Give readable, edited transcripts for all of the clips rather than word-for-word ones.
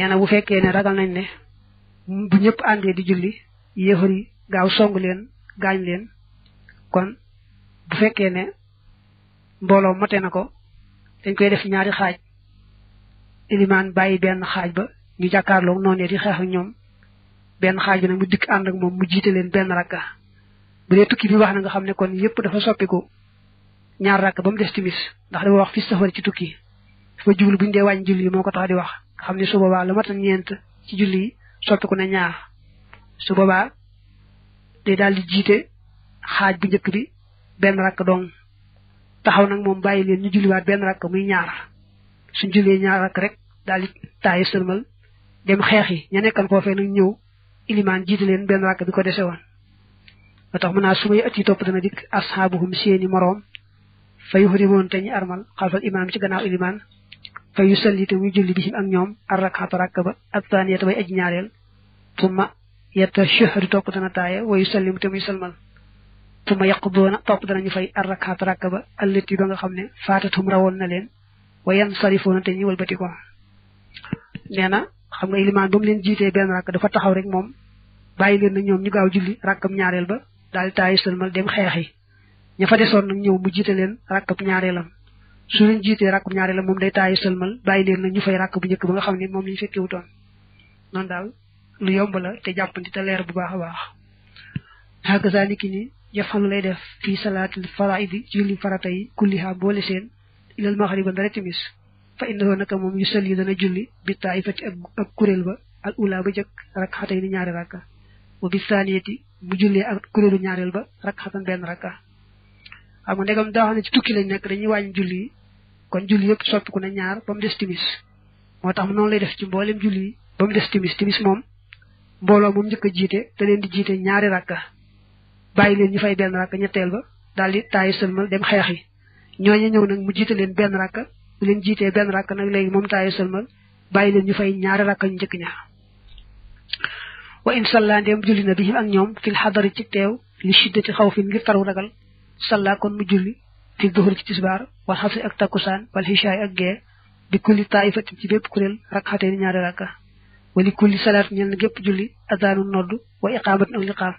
neena bu fekkee ne ragal nañ ne bu ñëpp àndee di julli yéefar yi gaaw song leen gaañ leen kon bu fekkee ne mbooloo mate na ko dañ koy def ñaari xaaj ilimaan bàyyi benn xaaj ba ñu jàkkaarloo noonee di xeex ak ñoom benn xaaj bi nag mu dikk ànd ak moom mu jiite leen benn rakka bu dee tukki bi wax na nga xam ne kon yépp dafa soppiku ñaar rakk ba mu des timis ndax dafa wax fi safar ci tukki dafa jublu buñ dee wàññi julli yi moo ko tax di wax nga xam ne su boobaa la mat ñeent ci julli yi soppiku na ñaar su boobaa day daal di jiite xaaj bu njëkk bi benn rakk dong taxaw nag moom bàyyi leen ñu julliwaat benn rakk muy ñaar suñ jullee ñaar rakk rek daal di taayi sëlmal dem xeex yi ña nekkan foofee nag ñëw ilimaan jiite leen benn rakk bi ko dese woon ba tax mu naa su may at yi topp dana dikk ashaabuhum seeni moroom fa yuhrimoon te ñu armal xalfal imaam ci gannaaw ilimaan fa yu salli te muy julli bihim ak ñoom ar rakxata rakk ba ak taaniyata bay aj ñaareel tumma yetta shahri topp dana taaye wa yu sallimu te muy salmal tumma yaqdoona topp danañu fay ar rakxata rakk ba allati ba nga xam ne faatatum rawoon na leen wa yan sarifoona te ñu walbati ko nee na xam nga ilimaan ba mu leen jiitee benn rakk dafa taxaw rek moom bàyyi leen na ñoom ñu gaaw julli rakkam ñaareel ba daal di taayi sëlmal dem xeexi ña fa desoon nag ñëw mu jiite leen rakkab ñaareelam su leen jiitee rakkab ñaareelam moom day taayi sëlmal bàyyi leen nag ñu fay rakk bu njëkk ba nga xam ne moom lañu fekkewutoon noonu daal lu yomb la te jàppandi te leer bu baax a baax hakaza niki ni yafalu lay def fii salaatil faraidi ci julli farata yi kulliha boole seen ilal maxriba ndara timis fa innahu naka moom yu salli dana julli bi taifati ak kuréel ba al ula ba jëkk rakxatay ni ñaari rakka wa bi saaniyati mu jullee ak kuréelu ñaareel ba rakxatan benn rakka xam nga ndegam daa xam ne ci tukki lañ nekk dañuy wàññi julli yi kon julli yëpp soppiku na ñaar ba mu des timis moo tax noonu lay def ci mboolem julli yi ba mu des timis moom mbooloo moom njëkk a jiite te leen di jiite ñaari rakka bàyyi leen ñu fay benn rakka ñetteel ba daal di taayi sëlmal dem xeex yi ñooñu ñëw nag mu jiite leen benn rakka bu leen jiitee benn rakka nag léegi moom taayi sëlmal bàyyi leen ñu fay ñaari rakka ñu njëkk ña wa in salla ndem julli na bihim ak ñoom fil xadari ci teew li shiddati xawfin ngir taru ragal salla kon mu julli fi duhur ci tisbaar wal xasri ak takkusaan wal xishaay ak gee bi kulli taifatin ci bépp kuréel rakxatee ni ñaari rakka wali kulli salaat ñel na gépp julli adaanu nodd wa iqaamatin ak liqaam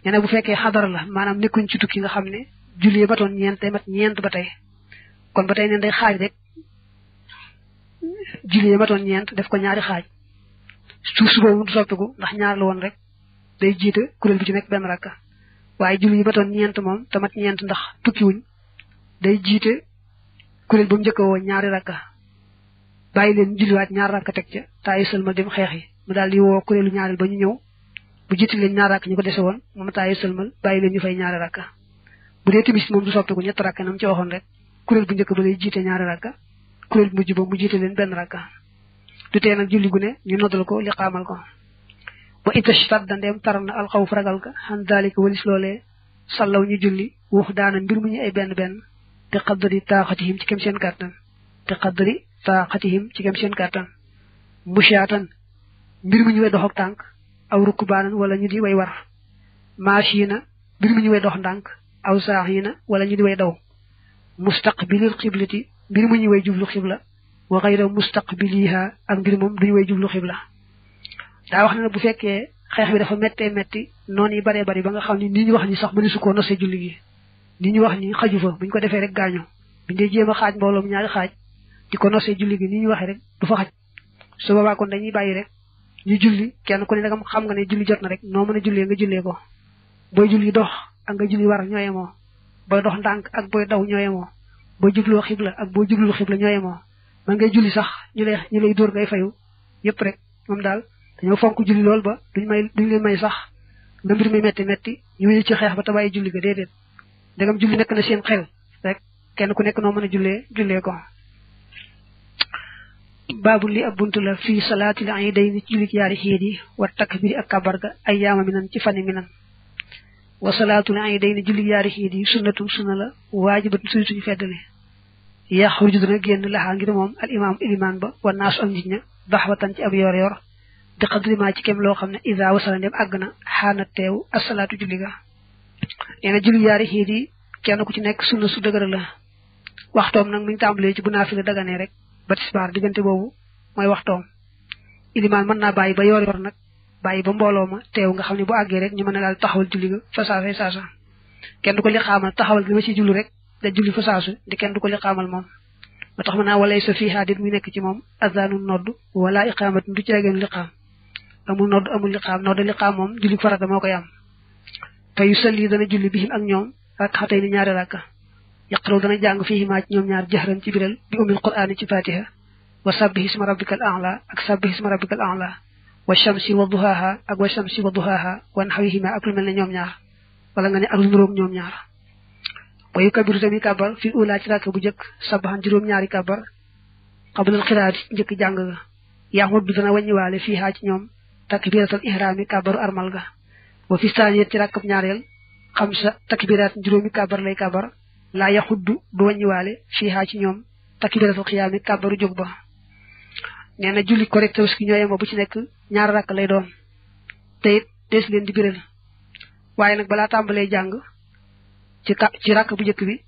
nee na bu fekkee xadara la maanaam nekkuñ ci tukki nga xam ne julli yi matoon ñeent te mat ñeent ba tey kon ba tey neen day xaaj rek julli yi matoon ñeent def ko ñaari xaaj suuf boobu du soppiku ndax ñaar la woon rek day jiite kuréel bi ci nekk benn rakka waaye julli yi matoon ñeent moom te mat ñeent ndax tukki wuñ day jiite kuréel ba mu njëkk woo ñaari rakka bàyyi leen julliwaat ñaar rakka teg ca taayi sëlmal dem xeex yi mu daal di woo kuréelu ñaareel ba ñu ñëw bu jiite leen ñaar rakk ñu ko dese woon moom taayi sëlmal bàyyi leen ñu fay ñaari rakka bu dee timis moom du soppiku ñett rakka nam ci waxoon rek kuréel bu njëkk ba lay jiite ñaari rakka kuréel bu mujj ba mu jiite leen benn rakka du tee nag julli gu ne ñu noddal ko li xaamal ko wa itashtat dandeem taral na alxawf ragal ka xan daalika walis loolee sallaw ñu julli wax daana mbir mu ñu ay benn benn te qaddari taaxatihim ci kem seen kàttan mushaatan mbir mu ñu way dox ak tànk aw rukbaanan wala ñu di way war maashina mbir mu ñu way dox ndànk aw saaxiina wala ñu di way daw mustaqbilil xiblati mbir mu ñu way jublu xibla wa xayra mustaqbiliha ak mbir moom duñu way jublu xibla daa wax ne bu fekkee xeex bi dafa méttee métti noonu yi baree bari ba nga xam ne nii ñu wax ni sax mënu su koo nosee julli gi nii ñu wax ni xaju fa buñ ko defee rek gaañu buñ dee jéem a xaaj mbooloom ñaari xaaj di ko nosee julli gi nii ñu waxee rek du fa xaj su boobaa kon dañuy bàyyi rek ñu julli kenn ku ne dagam xam nga ne julli jot na rek noo mën a jullee nga jullee ko booy julli dox ak nga julli war ñooyemoo booy dox ndànk ak booy daw ñooyemoo booy jubloo xibla ak booy jublul xibla ñooyemoo man ngay julli sax ñu lay dóor ngay fayu yépp rek moom daal dañoo fonk julli lool ba duñ leen may sax nga mbir mi metti metti ñu wéy ci xeex ba te bàyyi julli ga déedéet ndegam julli nekk na seen xel rek kenn ku nekk noo mën a jullee ko baabu li ab buntu la fii salaatil iidayni ci julli yaari xiit yi wa takbiri ak kabar ga ay yaama minan ci fani minan wa salaatul iidayni julli yaari xiit yi sunnatum sunna la waajibatun suñu feddale yaxruju dana génn laxaa ngir moom al imaam ilimaan ba wa naasu ak nit ña daxwatan ci ab yor di xadri ma ci kem loo xam ne isa wasala ndem àgg na xaana teew asalaatu julli ga nee na julli yaari xiit yi kenn ku ci nekk sunna su dëgër la waxtoom nag mi ngi tàmbalee ci bu naafila daganee rek ba tisbaar diggante boobu mooy waxtoom iliman mën naa bàyyi ba yor nag bàyyi ba mbooloo ma teew nga xam ne bu àggee rek ñu mën a daal taxawal julli ga fa saasa kenn du ko li xaamal taxawal gi ma ci julli rek da julli fa saasu di kenn du ko li xaamal moom ba tax mën naa walay sa fii xaadit muy nekk ci moom azanu nodd wala iqamat du ceegeen liqaam amul nodd amul liqaam nodd liqaam moom julli farata moo koy am te yu salli dana julli bihim ak ñoom rakxatay ni ñaari rakka yaqraw dana jàng fiihimaa ci ñoom ñaar jahran ci biral bi umil qur'ani ci fatiha wa sabbih isma rabbikal a'la ak sabbih isma rabbikal a'la wa shamsi wa duhaha ak wa shamsi wa duhaha wa nahwihima ak lu mel ne ñoom ñaar wala nga ne ak lu nuroog ñoom ñaar wa yukabiru tamit kabar fi ula ci rakka bu jëkk sabahan juróom ñaari kabar qabla al-qiraati njëkk jàng ga yaxmud dana wàññiwaale fiihaa ci ñoom takbiratul ihrami kabaru armal ga wa fi saaniyat ci rakkab ñaareel xamsa takbiraat juróomi kabar lay kabar laa yaxuddu du wàññiwaale fiihaa ci ñoom takbiratul xiyaami kabaru jóg ba nee na julli correct ki ñooyem ba bu ci nekk ñaar rakk lay doon te it des leen di biral waaye nag balaa tàmbalee jàng ci rakk bu njëkk bi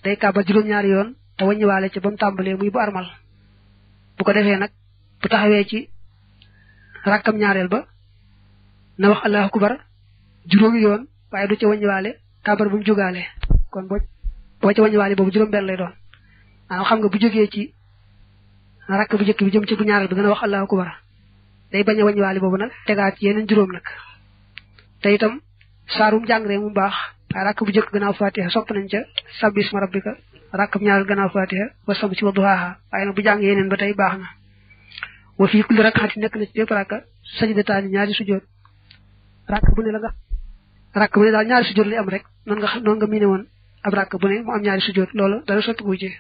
day kabar juróom-ñaari yoon te wàññiwaale ci ba mu tàmbalee muy bu armal bu ko defee nag bu taxawee ci rakkam ñaareel ba na wax allahu akbar juróomi yoon waaye du ca wàññiwaale kabar bu mu jógaale kon boo ca wàññiwaale boobu juróom benn lay doon maanaam xam nga bu jógee ci rakk bu njëkk bi jëm ci bu ñaareel bi dana wax allahu akbar day bañ a wàññiwaale boobu nag tegaat yeneen juróom nag te itam saarum jàng rek mu baax waaye rakk bu njëkk gannaaw fatiha sopp nañ ca sabbi isma rabbika rakk bu ñaareel gannaaw fatiha wa shamsi wa duhaaha waaye nag bu jàng yeneen ba tey baax na wa fii kulli rak'atin nekk na ci bépp rakka sajdataani ñaari sujjoot rakk bu ne daal ñaari sujjoot li am rek noonu nga miine woon ab rakk bu ne mu am ñaari sujjoot loolu dara sotti gu ci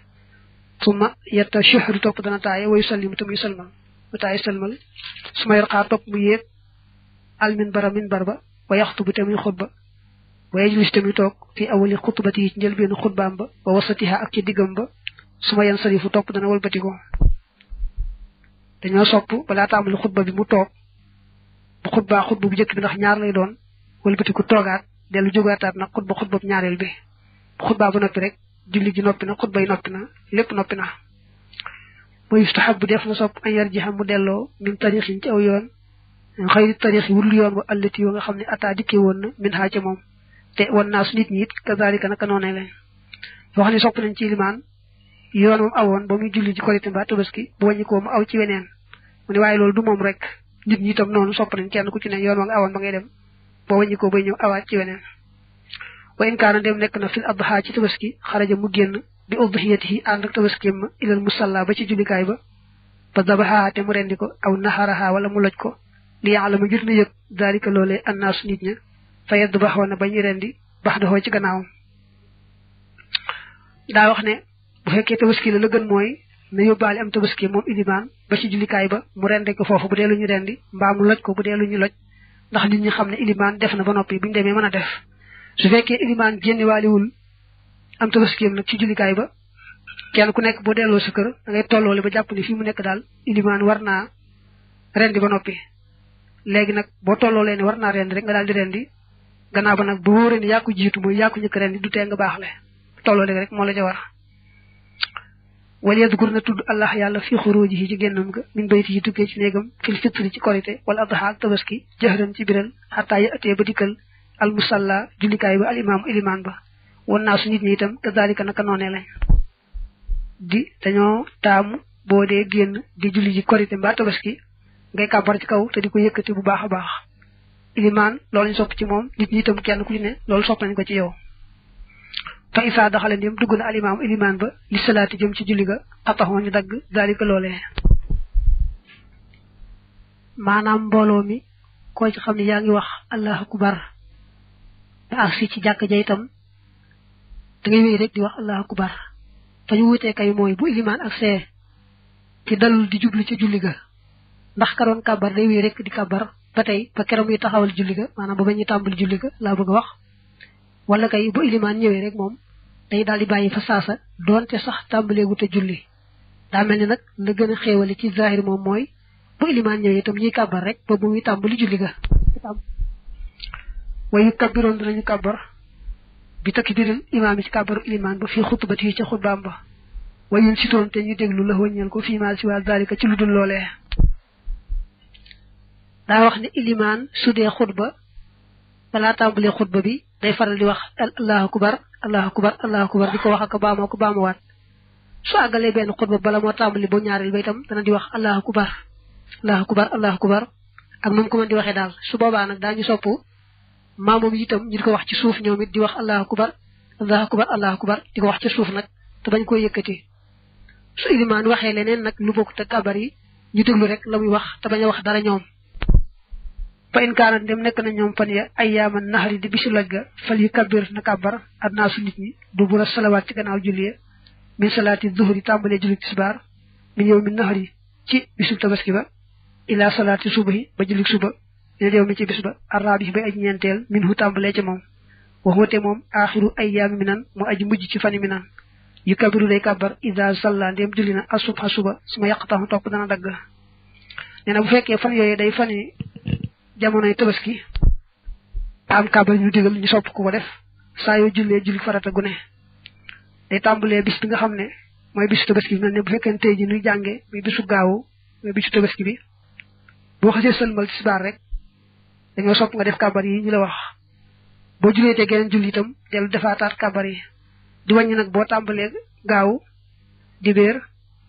summa yatashahhadu topp dana taaye wa yusallimu te muy salmal mu taaye salmal suma yarqaa topp mu yéeg al minbar ba wa yaxtubu te muy xutba wa yajlis te muy toog fi awali xutbati yi ci njëlbeenu xutbaam ba wa wasatiha ak ci diggam ba suma yansarifu topp dana walbatiko dañoo sopp balaa tàmbali xutba bi mu toog bu xutba bu njëkk bi ndax ñaar lay doon walbatiku toogaat dellu jógaataat nag xutba bu ñaareel bi bu xutba ba noppi rek julli ji noppi na xutba yi noppi na lépp noppi na mooy yustahabu def na sopp an yarjiha mu delloo min tarixin ci aw yoon xëy tarix yi wudul yoon wa allati yoo nga xam ne ataa dikkee woon na min xaa ca moom te wan naa su nit ñi it kazalika naka noonee lañ wax ne sopp nañ ci limaan yoon moom awoon ba muy julli ci korité mbaa tabaski bu wàññi ko mu aw ci weneen mu ne waaye loolu du moom rek nit ñi itam noonu sopp nañ kenn ku ci ne yoon wa nga awoon ba ngay dem boo wàññi ko bay ñëw awaat ci weneen wa in kaana dem nekk na fil adha ci tabaski xaraja mu génn bi udhiyatihi ànd ak tabaski ma ilal musalla ba ci jullikaay ba fa dabaha te mu rendi ko aw naharaha wala mu loj ko li ya'lamu ngir na yëg dalika loolee annaasu nit ña fa yadbaxoona ba ñu rendi bax doxoo ci gannaawam daa wax ne bu fekkee tabaski la gën mooy na yóbbaale am tabaski moom ilimaan ba ci jullikaay ba mu rendi ko foofu bu dee lu ñu rendi mbaa mu loj ko bu dee lu ñu loj ndax nit ñi xam ne ilimaan def na ba noppi bu ñu demee mën a def su fekkee ilimaan génnewaaliwul am tabaskiyam nag ci jullikaay ba kenn ku nekk boo delloo sa kër da ngay tolloole ba jàpp ni fii mu nekk daal ilimaan war naa rendi ba noppi léegi nag boo tolloolee ne war naa rendi rek nga daal di rendi gannaaw ba nag bu wóoree ne yaa ko jiitu mooy yaa ko njëkk rendi du tee nga baax le tolloole rek moo la ca war wala yadkur na tudd allah yàlla fi xurujihi ci génnam ga min bayti yi tukkee ci néegam fil fitri ci korité wala adha ak tabaski jahran ci biral xataa ya atee ba dikkal al musalla jullikaay ba al imaamu ilimaan ba wan naa su nit ñi itam kazalika naka noonee lañ di dañoo taamu boo dee génn di julli ji korité mbaa tabaski ngay kàbbar ci kaw te di ko yëkkati bu baax a baax ilimaan loolu ñu sopp ci moom nit ñi itam kenn ku ci ne loolu sopp nañ ko ci yow fa isaa daxale ndéem dugg na alimaamu ilimaan ba li salaati jëm ci julli ga xataxoo ñu dagg dalika loolee maanaam mbooloo mi koo ci xam ne yaa ngi wax allahu akbar te agsi ci jàkk ja itam da ngay wéy rek di wax allahu akbar fa ñu wutee kay mooy bu ilimaan ak see ci dalul di jublu ci julli ga ndax ka doon kàbbar day wéy rek di kàbbar ba tey ba keroog muy taxawal julli ga maanaam ba ba ñuy tàmbali julli ga laa bëgg a wax wala kay bu ilimaan ñëwee rek moom day daal di bàyyi fa saasa doonte sax tàmbaleegu te julli daa mel ni nag la gën a xéewale ci zahir moom mooy bu ilimaan ñëwee itam ñuy kàbbar rek ba bu muy tàmbali julli ga wayu kabbiroon dinañu kàbbar bi takbiril imaam yi ci kàbbaru ilimaan ba fii xutbati yi ca xutbaam ba wayun sitoon te ñu déglu la wëññeel ko fii maal si waa zalika ci lu dul loolee daa wax ne ilimaan su dee xutba balaa tàmbalee xutba bi day faral di wax allahu akbar allahu akbar allahu akbar di ko wax ak baamoo ko baamuwaat su àggalee benn xutba bala moo tàmbali ba ñaareel ba itam dana di wax allahu akbar allahu akbar allahu akbar ak moom ko mën di waxee daal su boobaa nag daañu sopp maamoom itam ñu di ko wax ci suuf ñoom it di wax allahu akbar allahu akbar allahu akbar di ko wax ci suuf nag te bañ koy yëkkati su ilimaan waxee leneen nag lu bokk te kabar yi ñu déglu rek la muy wax te bañ a wax dara ñoom fa in kaanat dem nekk na ñoom fan ya ayyaaman nahri di bisu loj ga fal yu kabbir na kàbbar adnaa su nit ñi du bura salawaat ci gannaaw julli min salaati zuhri tàmbalee julli tisbaar min yow mi nahri ci bisu tabaski ba ila salaati subahi ba julli suba ne yow mi ci bis ba arraabi bay aji ñeenteel min hu tàmbalee ca moom waxoote moom aaxiru ayyaami minan mu aji mujj ci fani minan yu kabiru day kàbbar ida salla ndéem julli na asubha suba su ma yàqtaxu topp dana dagg nee na bu fekkee fan yooyu day fani jamonoy tabaski am kàbbar ñu digal ñu sopp ku ko def saa yoo jullee julli farata gu ne day tàmbalee bis bi nga xam ne mooy bisu tabaski bi mel ne bu fekkee tey ji nuy jànge muy bisu gaawu mooy bisu tabaski bi boo xasee sëlmal tisbaar rek dañoo sopp nga def kàbbar yi ñu la wax boo jullee te geneen julli itam dellu defaataat kàbbar yi di wàññi nag boo tàmbalee gaawu dibéer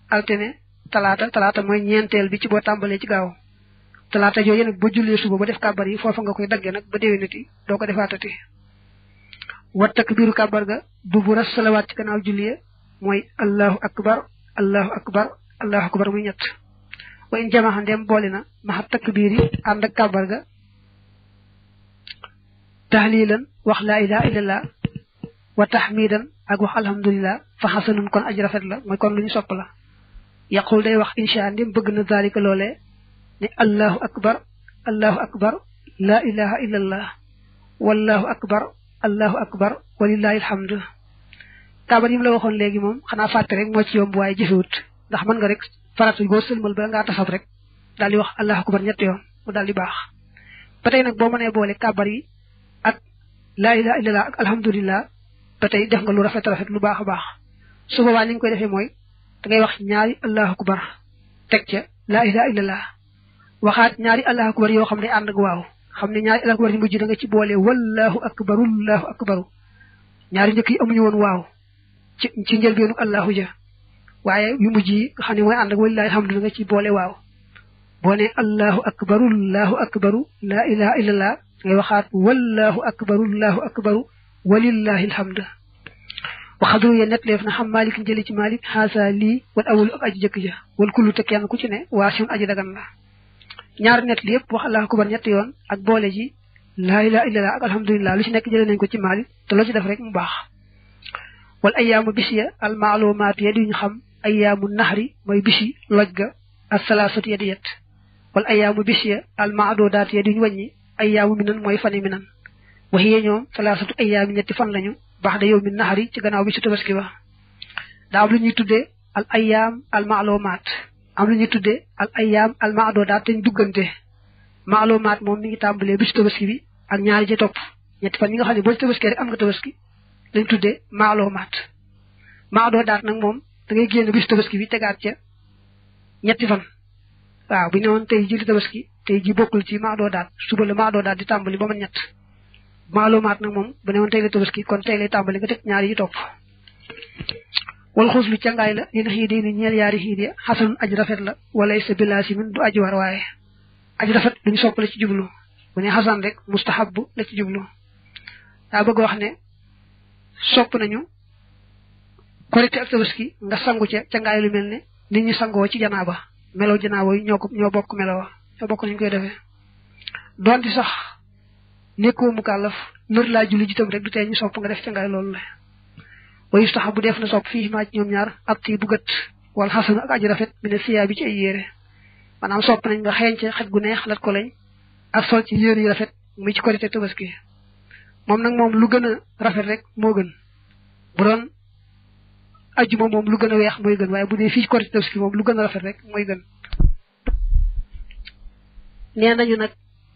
altine talaata mooy ñeenteel bi ci boo tàmbalee ci gaaw talaata jooju nag boo jullee suba ba def kàbbar yi foofa nga koy daggee nag ba déwénati doo ko defaatati wat takbiiru kàbbar ga du bu ras salawaat ci gannaaw julli mooy allahu akbar allahu akbar allahu akbar muy ñett wa in jamaxa ndem boole na maxa takbiir yi ànd ak kàbbar ga tahlilan wax laa ilaha illallah wa tahmidan ak wax alhamdulillah fa xasanun kon aj rafet la mooy kon lu ñu sopp la yaqul day wax insha ndim bëgg na zalika loolee ne allahu akbar la ilaha illallah wallahu akbar walillahi alhamdu kàbbar yi mu la waxoon léegi moom xanaa fàtte rek moo ci yomb waaye jëfewut ndax mën nga rek faratu boo sëlmal bala ngaa tasab rek daal di wax allahu akbar ñett yoon mu daal di baax ba tey nag boo mënee boole kàbbar yi ak la ilaha illallah ak alhamdulillah ba tey def nga lu rafet lu baax a baax su boobaa ni nga koy defee mooy da ngay wax ñaari allahu akbar teg ca la ilaha illallah waxaat ñaari allahu akbar yoo xam ne ànd ak waaw xam ne ñaari allahu akbar yi mujj da nga ci boole wallahu akbaru ñaari njëkk yi amuñu woon waaw ci njëlbeenu allahu ja waaye yu mujj yi nga xam ne mooy ànd ak walillahi alhamdu da nga ci boole waaw boo ne allahu akbaru la ilaha illallah ngay waxaat wallahu akbaru walillahi alhamdu waxadru ye net leef na xam malik njëli ci malik xaasa lii wal awalu ak aji jëkk ja wal kullu te kenn ku ci ne waa sun aji dagan la ñaar net li yëpp wax allahu akbar ñetti yoon ak boole ji laa ilaha illallah ak alhamdulillah lu ci nekk jëlee nañ ko ci malik te loo ci def rek mu baax wal ayyaamu bis ya al maalumaat ya di ñu xam ayyaamu nahri mooy bisi loj ga ak salaasatu ya di yet wal ayyaamu bis ya al maadodaat ya di ñu wàññi ayyaamu minan mooy fani minan waxiye ñoom salaasatu ayyaami ñetti fan lañu baax da yow mi nahari ci gannaaw bi su tabaski ba daa am lu ñuy tuddee al ayyaam al maalumaat am lu ñuy tuddee al ayyaam al maadodaat te ñu duggante maalumaat moom mi ngi tàmbalee bisu tabaski bi ak ñaari ci topp ñetti fan yi nga xam ne boo ci tabaski rek am nga tabaski lañ tuddee maalumaat maadodaat nag moom da ngay génn bisu tabaski bi tegaat ca ñetti fan waaw bu ñu ne woon tey ji di tabaski tey ji bokkul ci maadodaat suba la maadodaat di tàmbali ba man ñett maalumaat nag moom bu ne woon tey la tabaski kon tey lay tàmbali nga teg ñaari yi topp wal xuus lu cangaay la li na xiidi ni ñeel yaari xiidi xasanun aj rafet la walay sa bilaasi min du aji war waaye aj rafet duñu sopp la ci jublu bu ne xasan rek mustahabu la ci jublu daa bëgg wax ne sopp nañu korite ak tabaski nga sangu ca cangaay lu mel ne nit ñi sangoo ci janaaba melo janaaba yi ñoo bokk melo ñoo bokk nañu koy defee doonte sax nekkoo mu kàllaf nër laa julli jitam rek du tee ñu sopp nga def cangaay loolu la wa yustahabu def na sopp fii maa ci ñoom ñaar ak tii bu gët wala xasan ak aji rafet mi ne siyaa bi ci ay yére maanaam sopp nañ nga xeeñ ci xet gu neex lat ko lañ ak sol ci yére yu rafet muy ci korite tabaski moom nag moom lu gën a rafet rek moo gën bu doon ajjuma moom lu gën a weex mooy gën waaye bu dee fii ci korite tabaski moom lu gën a rafet rek mooy gën nee nañu nag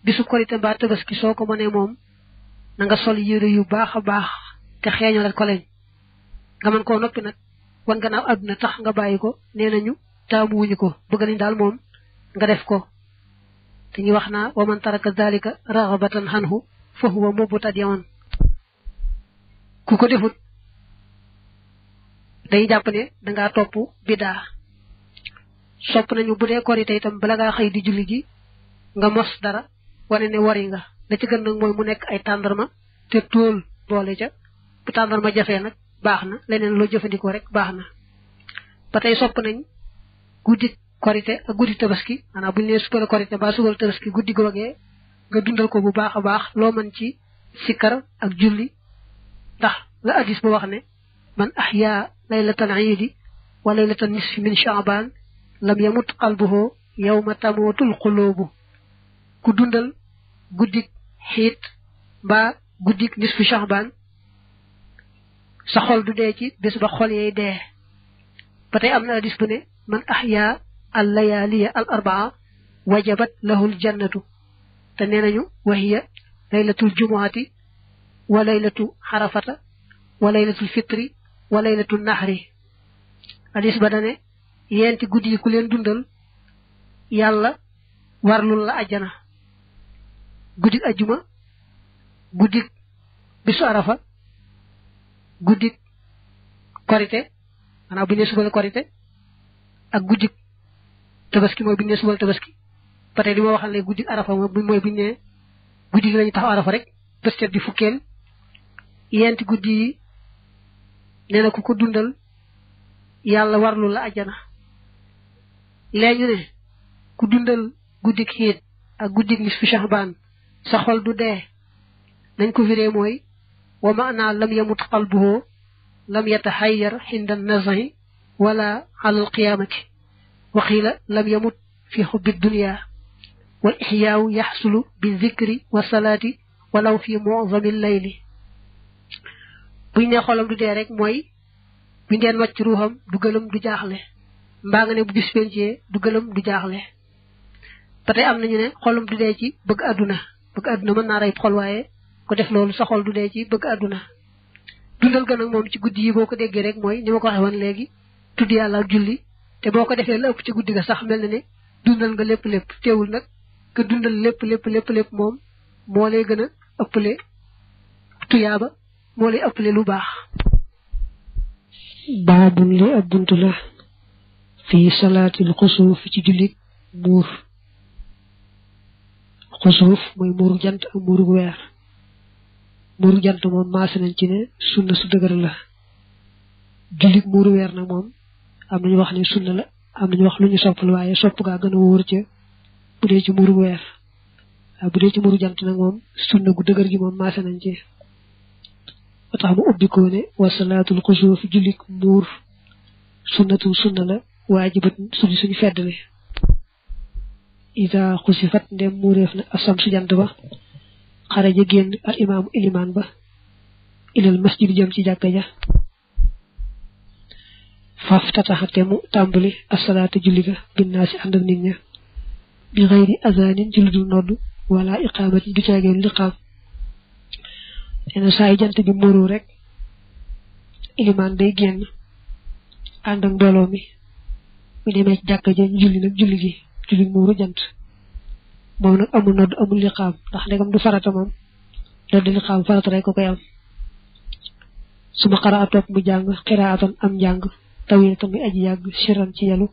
bisu korite mbaa tabaski soo ko mënee moom na nga sol yére yu baax a baax te xeeñalat ko lañ nga mën koo noppi nag wan gannaaw àdduna tax nga bàyyi ko nee nañu taamu wuñu ko bëgg nañ daal moom nga def ko te ñu wax naa wa man taraka zalika raxabatan xanhu fa huwa mubtadi'un ku ko defut day jàpp ne dangaa topp bidaa sopp nañu bu dee korite itam bala ngaa xëy di julli ji nga mos dara wane ne wari nga la ci gën nag mooy mu nekk ay tàndarma te tóol boole ca bu tàndarma jafee nag baax na leneen loo jëfandikoo rek baax na ba tey sopp nañ guddi korite ak guddi tabaski maanaam bu ñu nee suba la korite ba suba la tabaski guddi googee nga dundal ko bu baax a baax loo mën ci sikkar ak julli ndax la hadis ba wax ne man ahya laylatal iidi wa laylatal nisfi min sha'ban lam yamut qalbuhu yawma tamutul qulubu ku dundal guddik xiit mbaa guddik nisfu sha'ban sa xol du dee ci bés ba xol yey dee ba tey am na hadis bu ne man ahya al layaliya al arbaa wajabat lahul jannatu te nee nañu wa hiya laylatul jumuati wa laylatu xarafata wa laylatul fitri wa laylatul nahri hadis ba dane yenti guddi yi ku leen dundal yàlla warlul la ajjana guddik ajjuma guddik bisu arafa guddik korite maanaam bu ñu nee suba la korite ak guddik tabaski mooy bu ñu nee suba la tabaski ba tey li ma waxal ne guddik arafa mooy bu ñu nee guddi gi lañu taxaw arafa rek bés set di fukkeel yenti guddi yi nee na ku ko dundal yàlla warlu la ajjana léegi ne ku dundal guddik xiit ak guddik nisfu shahban sa xol du dee nañ ko firee mooy wa maana lam yamut qalbuhu lam yatahayyar hinda nazahi wala ala alqiyamati wa qila lam yamut fi hubbi dunya wal ihya'u yahsulu bi dhikri wa salati walaw fi mu'zami al-layli buñ ne xolam du dee rek mooy buñ deen wàcc ruuxam du gëlëm du jaaxle mbaa nga ne bu bis pencee du gëlëm du jaaxle ba tey am nañu ne xolam du dee ci bëgg àdduna mën naa rey xol waaye ko def loolu sa xol du dee ci bëgg àdduna dundal gën ak moom ci guddi yi boo ko déggee rek mooy ni ma ko waxee woon léegi tudd yàlla ak julli te boo ko defee la ëpp ci guddi ga sax mel na ne dundal nga lépp teewul nag nga dundal lépp moom moo lay gën a ëppale tuyaaba moo lay ëppale lu baax baabun li ab buntu la fii salaatil xusuuf ci jullit muur xusuuf mooy muuru jant ak muuru weer muuru jant moom maase nañ ci ne sunna su dëgër la jullit muuru weer nag moom am nañu wax ne sunna la am nañu wax lu ñu soppal waaye sopp gaa gën a wóor ca bu dee ci muuru weer waaye bu dee ci muuru jant nag moom sunna gu dëgër gi moom maase nañ ci ba tax mu ubbi ko ne wa salaatul xusuuf jullit muur sunna la waajibat suñu feddali ida xusifat ndem muureef na asam su jant ba xaraja génn al imaamu ilimaan ba ilal masjid jëm ci jàkka ja faaf tataxate mu tàmbali asalaatu julli ga binnaasi ànd ak nit ña bi xëyri azaanin ci lu dul nodd wala iqaamatin du caageen liqaam nee na saa yi jant bi muuru rek ilimaan day génn ànd ak mbooloo mi mu demee ci jàkka ja julli nag julli muuru jant moom nag amul nodd amul liqaam ndax ndegam du farata moom nodd liqaam farata rek ko koy am suma xaraa topp mu jàng xiraatan am njàng tawil tamit aji yàgg siran ci yalu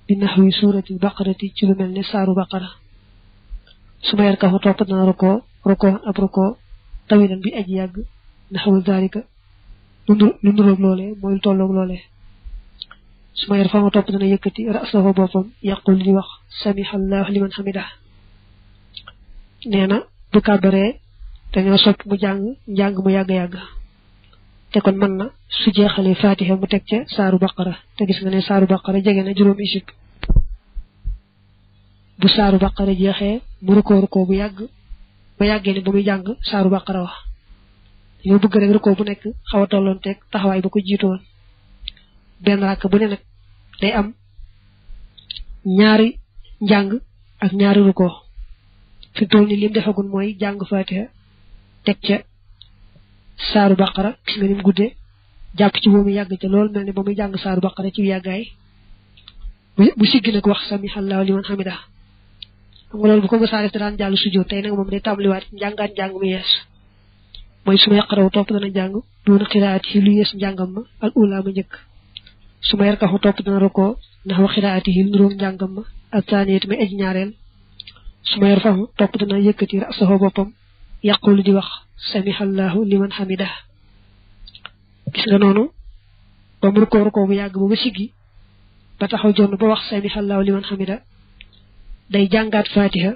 bi naxwi suuratil baqarati ci lu mel ne saaru baqara suma yar ka fa topp dana roko tawilan bi aji yàgg naxwu zalika lu nuroog loole mooy lu tolloog loole suma yar fa ma topp dana yëkkati rasahu boppam yàqul di wax samihallahu liman hamida nee na bu kàbbaree dañoo sopp mu njàng mu yàgg-yàgg te kon mën na su jeexalee fatiha mu teg ca saaru baqara te gis nga ne saaru baqara jege na juróomi isib bu saaru baqara jeexee mu rukkoo bu yàgg ba yàggee ne ba muy jàng saaru baqara wax dañoo bëgg rek rukkoo bu nekk xaw a tolloon teg taxawaay ba ko jiitoon benn rakk bu ne nag day am ñaari njàng ak ñaari rukkoo fi toll ni lim defagul mooy jàng fatiha teg ca saaru baqara gis nga ni mu guddee jàpp ci boobu yàgg ca lool mel ne ba muy jàng saaru baqara ci yàggaay bu siggi nag wax samihallahu liman hamida xam nga loolu bu ko mësaa def daan jàll sujjóot tey nag moom day tàmbaliwaat njàngaat njàng mu yees mooy su ma yaqaraw topp dana jàng duuna xiraati yi lu yees njàngam ma al ula ma njëkk su ma yarkaxu topp dana rokoo ndax wa xiraati yi nuróog njàngam ma ak taaniyat may aji ñaareel su ma yarfaxu topp dana yëkkati rasahu boppam yaqulu di wax samihallahu liman hamida gis nga noonu ba mu rukoo bu yàgg ba siggi ba taxaw jonn ba wax samihallahu liman hamida day jàngaat fatiha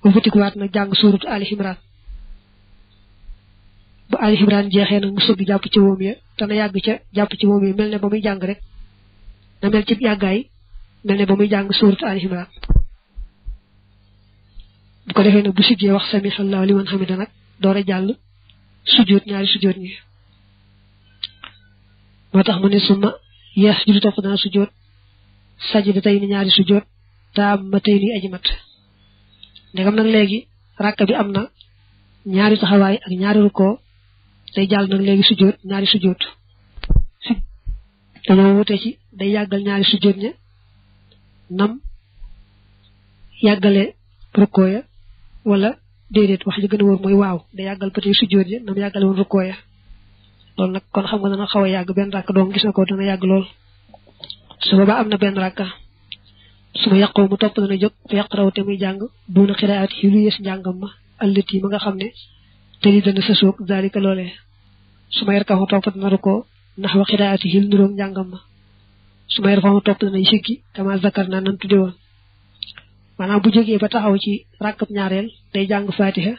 bu futikuwaat nag jàng suuratu ali imran bu ali imran jeexee nag mu sëgg jàpp ci woom ya te na yàgg ca jàpp ci woom ya mel ne ba muy jàng rek na mel ci yàggaay mel ne ba muy jàng suuratu ali imran bu ko defee nag bu siggee wax samihallahu liman hamida nag door a jàll sujjóot ñaari sujjóot ñi moo tax mu ne suma yeex ju topp dana sujjóot sajda tey ni ñaari sujjóot taam ma tey ni aji mat ndegam nag léegi rakka bi am na ñaari taxawaay ak ñaari rukkoo day jàll nag léegi sujjóot ñaari sujjóot dañoo wute ci day yàggal ñaari sujjóot ña nam yàggale rukkoo ya wala déedéet wax ji gën a wóor mooy waaw day yàggal ba tey sujjóot ya nam yàggale woon rukkoo ya loolu nag kon xam nga dana xaw a yàgg benn rakk doom gis na ko dana yàgg lool su boobaa am na benn rakka su ma yàqoo mu topp dana jóg fa yàqaraw te muy jàng duuna xiraat yi lu yees njàngam ma allati ma nga xam ne te li dana sa soog zalika loolee su ma yarkaxu topp dana rukkoo ndax wa xiraat yi nuróog njàngam ma su ma yarfaxu topp dana siggi kama zakar naa nan tudde woon maanaam bu jógee ba taxaw ci rakkab ñaareel day jàng fatiha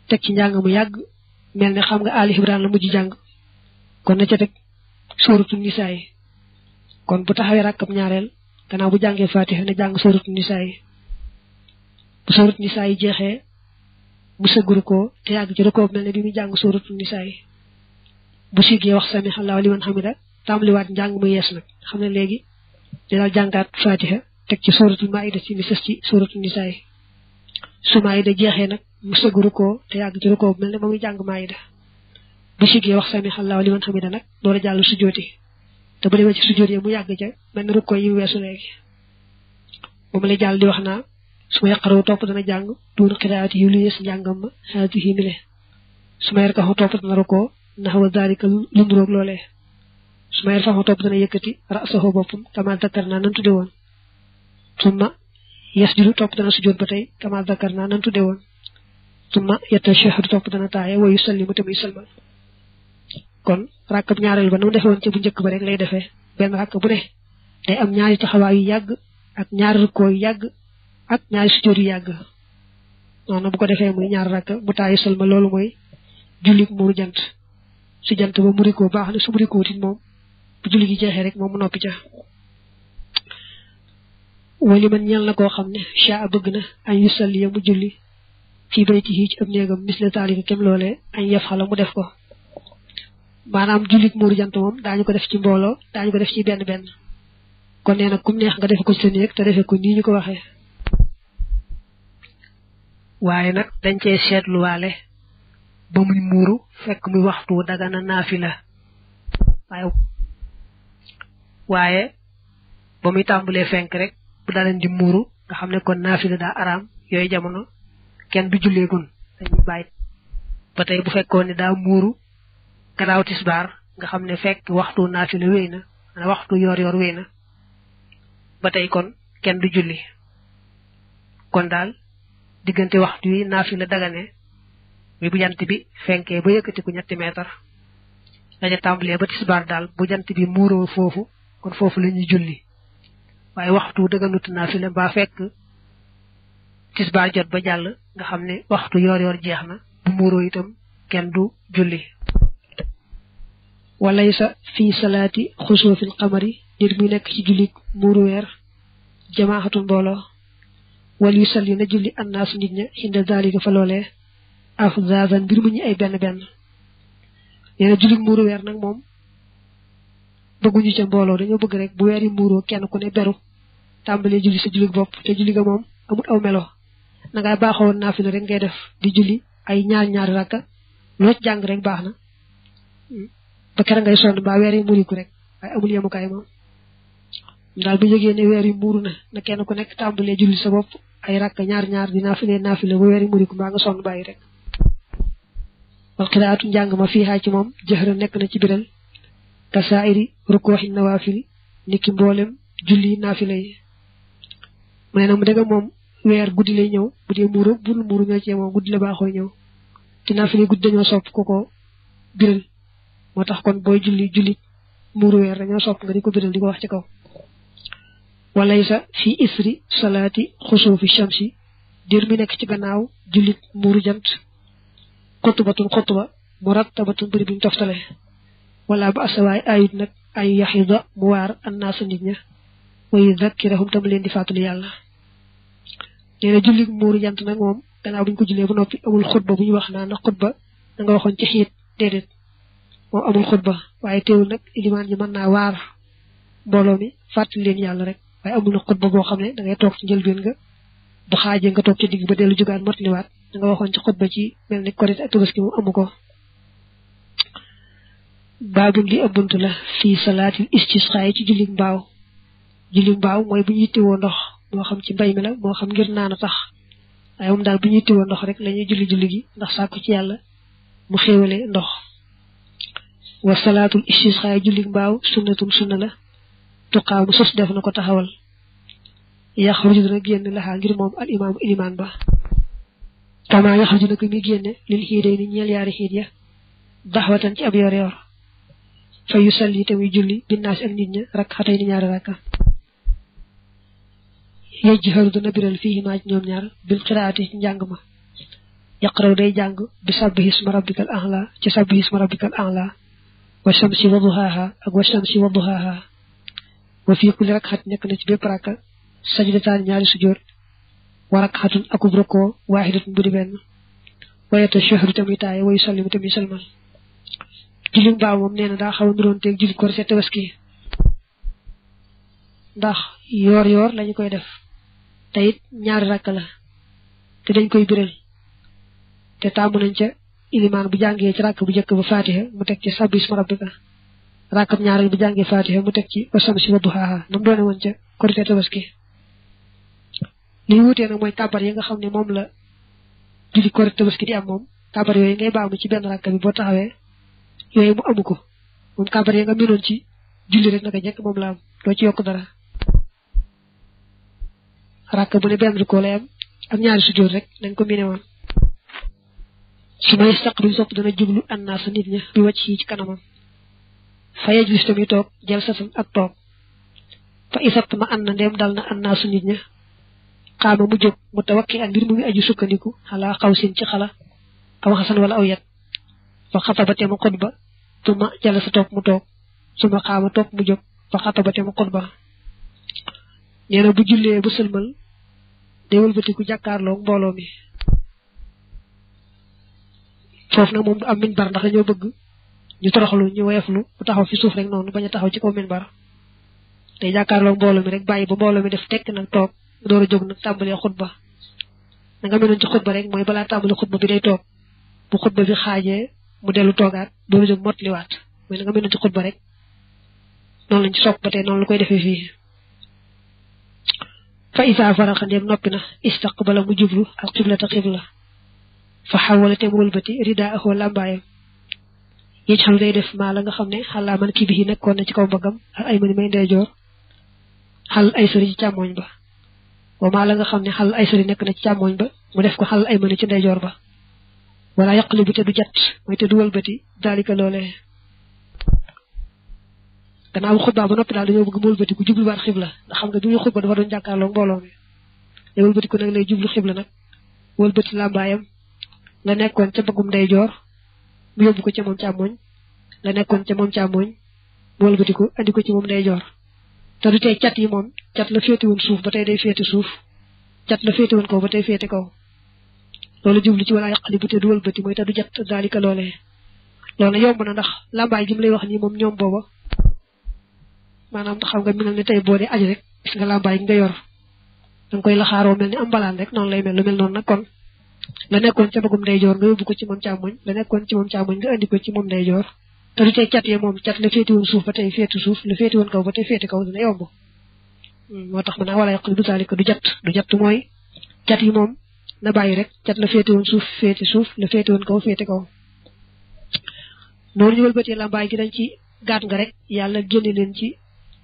teg ci njàng mu yàgg mel ne xam nga ali imran la mujj jàng kon na ca teg sóoratu nisaa yi kon bu taxawee rakkab ñaareel gannaaw bu jàngee fatiha na jàng sóoratu nisaa yi bu sóoratu nisaa yi jeexee mu sëgguru ko te yàgg ci rukoo mel ne bi muy jàng sóoratu nisaa yi bu siggee wax samihallahu liman hamida tàmbaliwaat njàng mu yees nag xam ne léegi di daal jàngaat fatiha teg ci sóoratu maida ci mi sës ci sóoratu nisaa yi su maida jeexee nag mu sëgguru ko te yàgg ci rukoo mel ne ba muy jàng maida bu siggee wax samihallahu liman hamida nag door a jàll sujjóoti te bu demee ci sujjóot yi mu yàgg ca mel ne rukkoo yi weesu léegi moom lay jàll di wax naa su ma yaqaraw topp dana jàng duuna xiraati yi lu yees njàngam ma haatihi mile su ma yarkaxu topp dana rukkoo ndax wa zalika lu nduróog loolee su ma yarfaxu topp dana yëkkati rasahu boppam kama zakar naa nan tudde woon summa yasjudu topp dana sujjóot ba tey kama zakar naa nan tudde woon summa yatashahhadu topp dana taaye wa yusallimu te muy salmal kon rakkab ñaareel ba na mu defee woon ci bu njëkk ba rek lay defee benn rakk bu ne day am ñaari taxawaay yu yàgg ak ñaari rukkoo yu yàgg ak ñaari sujjóot yu yàgg noonu bu ko defee muy ñaar rakk bu taayu salma loolu mooy jullit muuru jant su jant ba murikoo baax na su murikoo tit moom bu julli gi jeexee rek moom mu noppi ca wali man ñeel na koo xam ne sha bëgg na añ yusalli ya mu julli fii baytihi ci ab néegam misle taalika kem loolee añ yaf xala mu def ko maanaam jullit muuru jant moom daañu ko def ci mbooloo daañu ko def ci benn benn kon nee na kum neex nga defe ko ci sa néeg te defe ko nii ñu ko waxee waaye nag dañ cee seetluwaale ba muy muuru fekk muy waxtu dagana naafila waaye ba muy tàmbalee fenk rek bu daleen di muuru nga xam ne kon naafila daa araam yooyu jamono kenn du julleegun dañuy bàyyi ba tey bu fekkoon ne daa muuru gannaaw tisbaar nga xam ne fekk waxtu naafila wéy na ana waxtu yor wéy na ba tey kon kenn du julli kon daal diggante waxtu yi naafila dagane mi bu jant bi fenkee ba yëkkatiku 3 meetar dañu tàmbalee ba tisbaar daal bu jant bi muuroo foofu kon foofu la ñuy julli waaye waxtu dëgganut naafila mbaa fekk tisbaar jot ba jàll nga xam ne waxtu yor jeex na bu muuroo itam kenn du julli walaysa fi salaati xusufil qamari nit muy nekk ci julli muuru weer jamaaxatul mbooloo wal yusalli na julli annaas nit ña inda zalika fa loolee afzazan mbir mu ñu ay benn benn nee na julli muuru weer nag moom bëgguñu ca mbooloo dañoo bëgg rek bu weer yi muuroo kenn ku ne beru tàmbalee julli sa julli bopp te julli ga moom amul aw melo na ngay baaxoon naafila rek ngay def di julli ay ñaari rakka loo ci jàng rek baax na ba kera ngay sonn mbaa weer yi muuriku rek waaye amul yemukaay moom daal bu jógee ne weer yi muuru na kenn ku nekk tàmbalee julli sa bopp ay rakka ñaar di naafile bu weeri muriku mbaa nga sonn bàyyi rek wal qiraatu njàng ma fiihaa ci moom jëhra nekk na ci biral kasaa'iri rukuuxi nawaafil niki mboolem julli naafile yi mu ne nag mu dëgg moom weer guddi lay ñëw bu dee muuru ñoo ci moom guddi la baaxoo ñëw te naafile guddi dañoo sopp ko biral moo tax kon booy julli muuru weer dañoo sopp nga di ko biral di ko wax ci kaw walaysa fi isri salaati xusuufi shamsi dir mi nekk ci gannaaw jullit muuru jant xutba murattabatun bari buñ toftale wala ba asawaay ayut nag ay yaxida mu waar annaasa nit ña wa yudakkirahum tam leen di fàttali yàlla nee na jullit muuru jant nag moom gannaaw buñ ko jullee ba noppi amul xutba bu ñu wax naa ndax xutba da nga waxoon ci xiit déedéet moom amul xutba waaye teewul nag ilimaan ji mën naa waar mbooloo mi fàttali leen yàlla rek waaye amul na xutba boo xam ne da ngay toog ci njëlbeen nga bu xaajee nga toog ci digg ba dellu jugaat motliwaat da nga waxoon ci xutba ci mel ni Korite ak Tabaski mu amu ko baabun li ëbbant la fii salaatil istisqaa ci julli mbaaw mooy bu ñu yittewoo ndox moo xam ci mbay mi la moo xam ngir naan a tax waaye moom daal bu ñu yittewoo ndox rek la ñuy julli gi ndax sàkku ci yàlla mu xéewale ndox wa salaatul istisqaa julli mbaaw sunna la tuqaamu sos def na ko taxawal yaxruju dana génn laxaa ngir moom al imaamu ilimaan ba kama yaxruju na ko mi génne lil xiiday ni ñeel yaari xiid ya daxwatan ci ab yor fa yusalli te muy julli binnaasi ak nit ña rakxatay ni ñaari rakka yajharu dana biral fii maa ci ñoom ñaar bil qiraati ci njàng ma yaqraw day jàng bi sabbihi isma rabbikal a'la ci sabbihi isma rabbikal a'la wa shamsi wa duhaaha ak wa shamsi wa duhaaha wa fii kulli rakxat nekk na ci bépp rakka sajdataan ñaari sujjóot wa rakxatun akub rukoo waaxidatun bu di benn wa yatashahhadu tamit taaye wa yusallimu tamit salmal julli mbaaw moom nee na daa xaw a nuroon teeg julli Korite Tabaski ndax yoor lañu koy def te it ñaari rakk la te dañ koy biral te taamu nañ ca ilimaan bu jàngee ci rakk bu njëkk ba Fatiha mu teg ci sabbi isma rabbika rakkam ñaareel bu jàngee Fatiha mu teg ci wa shamsi wa duhaaha nam doone woon ca Korite Tabaski li wutee nag mooy kàbbar yi nga xam ne moom la julli Korite Tabaski di am moom kàbbar yooyu ngay baamu ci benn rakk bi boo taxawee yooyu mu amu ko moom kàbbar yi nga mënoon ci julli rek naka jekk moom la am doo ci yokk dara rakk bu ne benn ko lay am ak ñaari sujjóot rek nañ ko miné woon su may saqbil sopp dana jublu annaasa nit ña bi wàcc yi ci kanamam fa yajlis tamit toog jël satan ak toog fa isat ma an na ndeem dal na annaasu nit ña xaama mu jóg mu tawakki ak mbir mu ngi aju sukkandiku xalaa xaw sin ci xala aw xasan wala aw yet fa xatabate mu xutba tuma jël sa toog mu toog suma xaama toog mu jóg fa xatabate mu xutba nee na bu jullee bu sëlmal day wëlbatiku jàkkaarloo mbooloo mi foofu nag moom du am minbar ndax dañoo bëgg ñu toroxlu ñu woyeflu bu taxaw fi suuf rek noonu bañ a taxaw ci kaw minbar day jàkkaarloo mbooloo mi rek bàyyi ba mbooloo mi def tekk nag toog mu door a jóg nag tàmbalee xutba na nga meloon ci xutba rek mooy balaa tàmbali xutba bi day toog bu xutba bi xaajee mu dellu toogaat door a jóg mottaliwaat mooy na nga meloon ci xutba rek noonu lañ ci sopp ba tey noonu la koy defee fii fa isa faraxa ndéem noppi na istaqbala mu jublu al qiblata qibla fa xawala te mu wëlbati rida axoo làmbaayam yéeg xam day def maa la nga xam ne xalaa man kii bi nekkoon na ci kaw mbagam ak ay mani may ndeyjoor xal ay sëri ci càmmooñ ba wa maa la nga xam ne xal ay sëri nekk na ci càmmooñ ba mu def ko xal ay mani ci ndeyjoor ba wala yaqli bu te du jat mooy te du wëlbati daalika loolee gannaaw xutba ba noppi daal dañoo bëgg mu wëlbati ku jublu waat xibla ndax xam nga bi muy xutba dafa doon jàkkaarloo mbooloo mi te wëlbati ko nag lay jublu xibla nag wëlbati làmbaayam la nekkoon ca bëggum ndeyjoor mu yóbbu ko ca moom càmmooñ la nekkoon ca moom càmmooñ mu wëlbati ko andi ko ci moom ndeyjoor te du tey cat yi moom cat la féete woon suuf ba tey day féete suuf cat la féete woon kaw ba tey féete kaw loolu jublu ci wala yaqli bu te du wëlbati mooy te du jat daalika loolee loolu yomb na ndax làmbaay gi mu lay wax nii moom ñoom booba maanaam xam nga mi ne tey boo dee aji rek gis nga làmbaay gi nga yor danga koy laxaaroo mel ni am mbalaan rek noonu lay mel lu mel noonu nag kon la nekkoon ca bëggum ndeyjoor nga yóbbu ko ci moom càmmoñ la nekkoon ci moom càmmoñ nga andi ko ci moom ndeyjoor te du tey cat yee moom cat la féete woon suuf ba tey féete suuf la féete woon kaw ba tey féete kaw dina yomb moo tax mën naa wala yaqli du zalika du jatt mooy cat yi moom na bàyyi rek cat la féete woon suuf la féete woon kaw féete kaw noonu ñu wëlbatee lambaay gi dañ ci gaat nga rek yàlla génne leen ci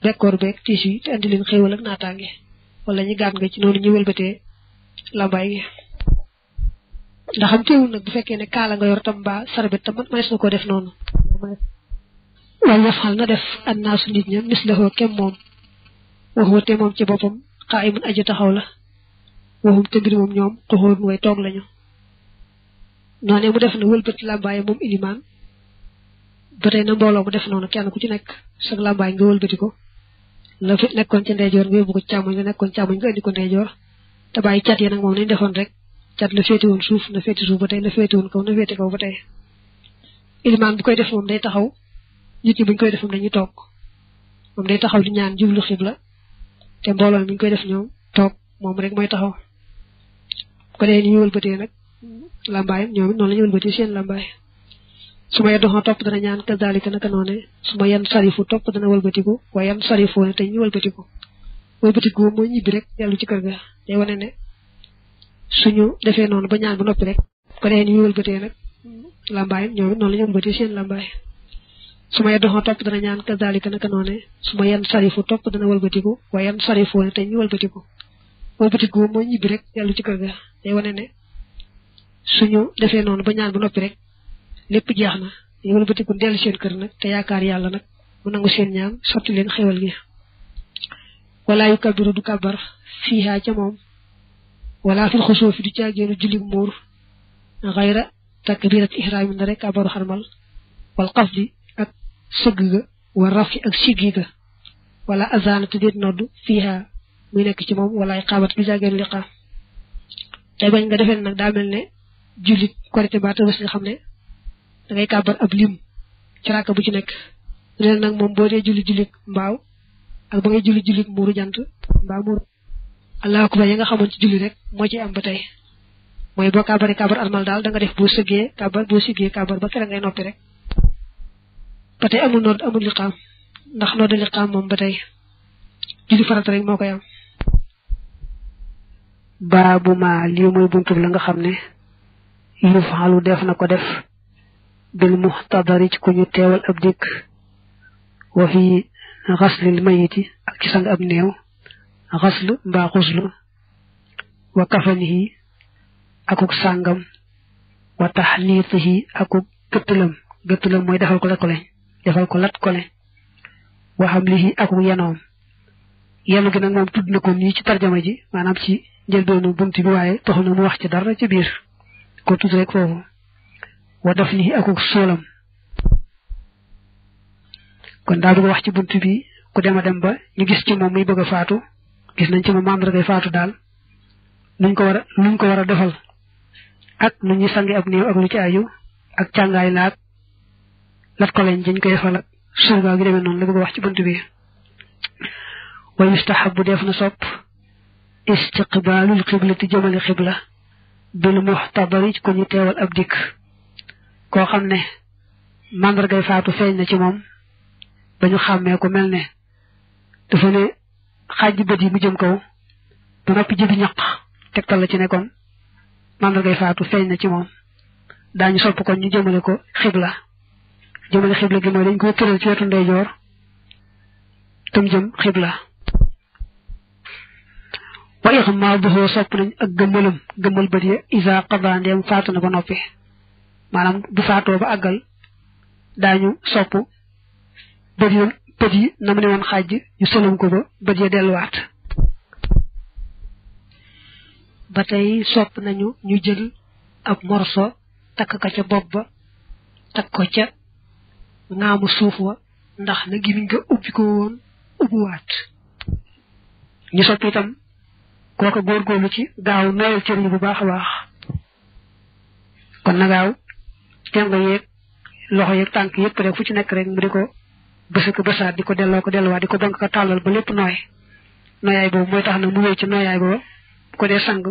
bekkoor beeg tiis yi te andi leen xéewal ak naataange wala ñu gaat nga ci noonu ñu wëlbatee lambaay gi ndax am teewul nag bu fekkee ne kaala nga yor tam mbaa sarbet tam mënees na koo def noonu waaye yafal na def annaasu nit ña mislahoo kem moom waxuma te moom ci boppam qaa'imun aji taxaw la waxum te mbir moom ñoom xuxóorun way toog lañu noonu mu def na wëlbati làmbaay moom ilimaan ba tey na mbooloo mu def noonu kenn ku ci nekk sag làmbaay nga wëlbati ko la fi nekkoon ci ndeyjoor nga yóbbu ko càmmoñ la nekkoon càmmoñ nga indi ko ndeyjoor te bàyyi cat yi nag moom nañ defoon rek cat la féete woon suuf na féete suuf ba tey la féete woon kaw na féete kaw ba tey ilimaan bu koy def moom day taxaw nit ñi buñ koy def moom dañuy toog moom day taxaw di ñaan jublu xibla te mbooloo mi ñu koy def ñoom toog moom rek mooy taxaw ko dee ni ñu wëlbatee nag lambaayam ñoom it noonu la ñu wëlbatee seen lambaay su ma yeddoxoo topp dana ñaan kazalika naka noone su ma yan sarifu topp dana wëlbatiku waaye yan sarifoo ne te ñu wëlbatiku moom mooy ñibbi rek dellu ci kër ga day wane ne suñu defee noonu ba ñaan ba noppi rek ko dee ni ñu wëlbatee nag lambaayam ñoom it noonu la ñu wëlbatee seen lambaay su ma yeddoxoo topp dana ñaan kazalika naka noone su ma yan sarifu topp dana wëlbatiku waaye yan sarifoo ne te ñu wëlbatiku moom mooy ñibbi rek dellu ci kër ga day wane ne suñu defee noonu ba ñaan ba noppi rek lépp jeex na ñu wëlbatiku dellu seen kër nag te yaakaar yàlla nag mu nangu seen ñaan sotti leen xewal gi wala yu kabiru du kabar fiihaa ca moom wala fil xusoo fi du caagéenu jullig muur xayra takbirat ihraami na rek kabaru xarmal wal qasdi ak sëgg ga wa rafi ak siggi ga wala azana te déet nodd fiihaa muy nekk ci moom wala ay xaabat du caagéenu liqaam tey bañ nga defee nag daa mel ne jullit korité ba tabaski nga xam ne da ngay kàbbar ab lim ci ràkk bu ci nekk leen nag moom boo dee jullit mbaaw ak ba ngay jullit muuru jant mbaa muuru allahu akbar ya nga xamoon ci julli rek moo ci am ba tey mooy boo kàbbaree kàbbar armal daal da nga def boo sëggee kàbbar boo siggee kàbbar ba kere ngay noppi rek ba tey amul nodd amul liqaam ndax nodd liqaam moom ba tey julli farata rek moo koy am baabu ma lii mooy buntu la nga xam ne yu faalu def na ko def bil muxtadari ci ku ñu teewal ab dikk wa fi xaslil mayiti ak ci sang ab néew xaslu mbaa xuslu wa kafanihi akuk sàngam wa taxniitihi akuk gëttalam mooy defal ko lat kole wa xamlihi akuk yenoom yenu gi nag moom tudd na ko nii ci tarjama ji maanaam ci njëlbeenu bunt bi waaye taxul na mu wax ci dara ci biir ko tudd rek foofu wa daf ni akuk soolam kon daa bëgg wax ci bunt bi ku dem a dem ba ñu gis ci moom muy bëgg a faatu gis nañ ci moom màndargay faatu daal nuñ ko war a defal ak nu ñuy sangi ab néew ak lu ci aju ak càngaay laag lat ko lañ dañ koy defal ak surga gi demee noonu la bëgg a wax ci bunt bi wa yustahabu def na sopp istiqbaalul xiblati jëmale xibla bil muxtadari ko ñu teewal ab dikk koo xam ne màndargay faatu feeñ na ci moom ba ñu xàmmee ko mel ne dafa ne xaaj bët yi mu jëm kaw ba noppi jëbi ñaq tegtal la ci ne kon màndargay faatu feeñ na ci moom daañu sopp kon ñu jëmale ko xibla gi mooy dañ koy tëral ci wetu ndeyjoor tam jëm xibla wa ixmaaduhu sopp nañ ak gëmmal bët ya isa qada ndeem faatu na ba noppi maanaam bu faatoo ba àggal daañu sopp bët yi na mu ne woon xaaj ñu sëlam ko ba bët ya delluwaat ba tey sopp nañu ñu jël ab morso takk ko ca bopp ba takk ko ca ŋaamu suuf wa ndax na gimiñ nga ubbi ko woon ubbiwaat ñu sopp itam kooka góorgóorlu ci gaaw nooyal cër yi bu baax a baax kon na gaaw tengo yeeg loxo yeeg tànk yëpp rek fu ci nekk rek mu di ko bësa ko bësaat di ko delluwaat di ko donk ko tàllal ba lépp nooyaay boobu mooy tax na mu wéy ci nooyaay booba bu ko dee sang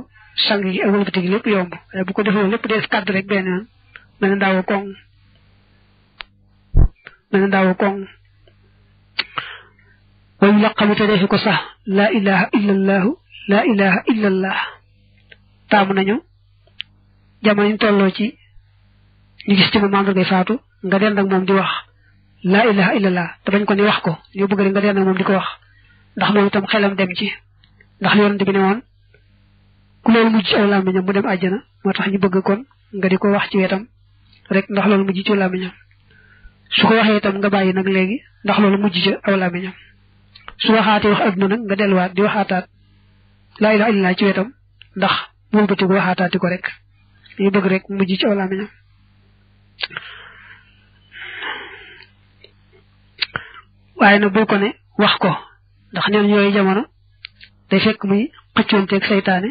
yi ak wëlbati gi lépp yomb waaye bu ko defee lépp dee kàdd rek benn yoon mel na ndaaw koŋ wayu laqamu te defi ko sax laa ilaha illallahu laa ilaha illallah taamu nañu jamono ñu tolloo ci ñu gis ci moom mandargay faatu nga dend ak moom di wax la ilaha illallah te bañ ko ni wax ko ñu bëgg rek nga dend ak moom di ko wax ndax loolu itam xelam dem ci ndax yonent bi ne woon ku loolu mujj ci aw làmmiñam mu dem àjjana moo tax ñu bëgg kon nga di ko wax ci wetam rek ndax loolu mujj ci làmmiñam su ko waxee itam nga bàyyi nag léegi ndax loolu mujj ci aw làmmiñam su waxaatee wax adduna nag nga delluwaat di waxaataat laa ilaha illallah ci wetam ndax moom bëti ko waxaataati ko rek ñu bëgg rek mujj ci aw làmmiñam waaye nag bul ko ne wax ko ndax neen yooyu jamono day fekk muy xëccoonteeg seytaane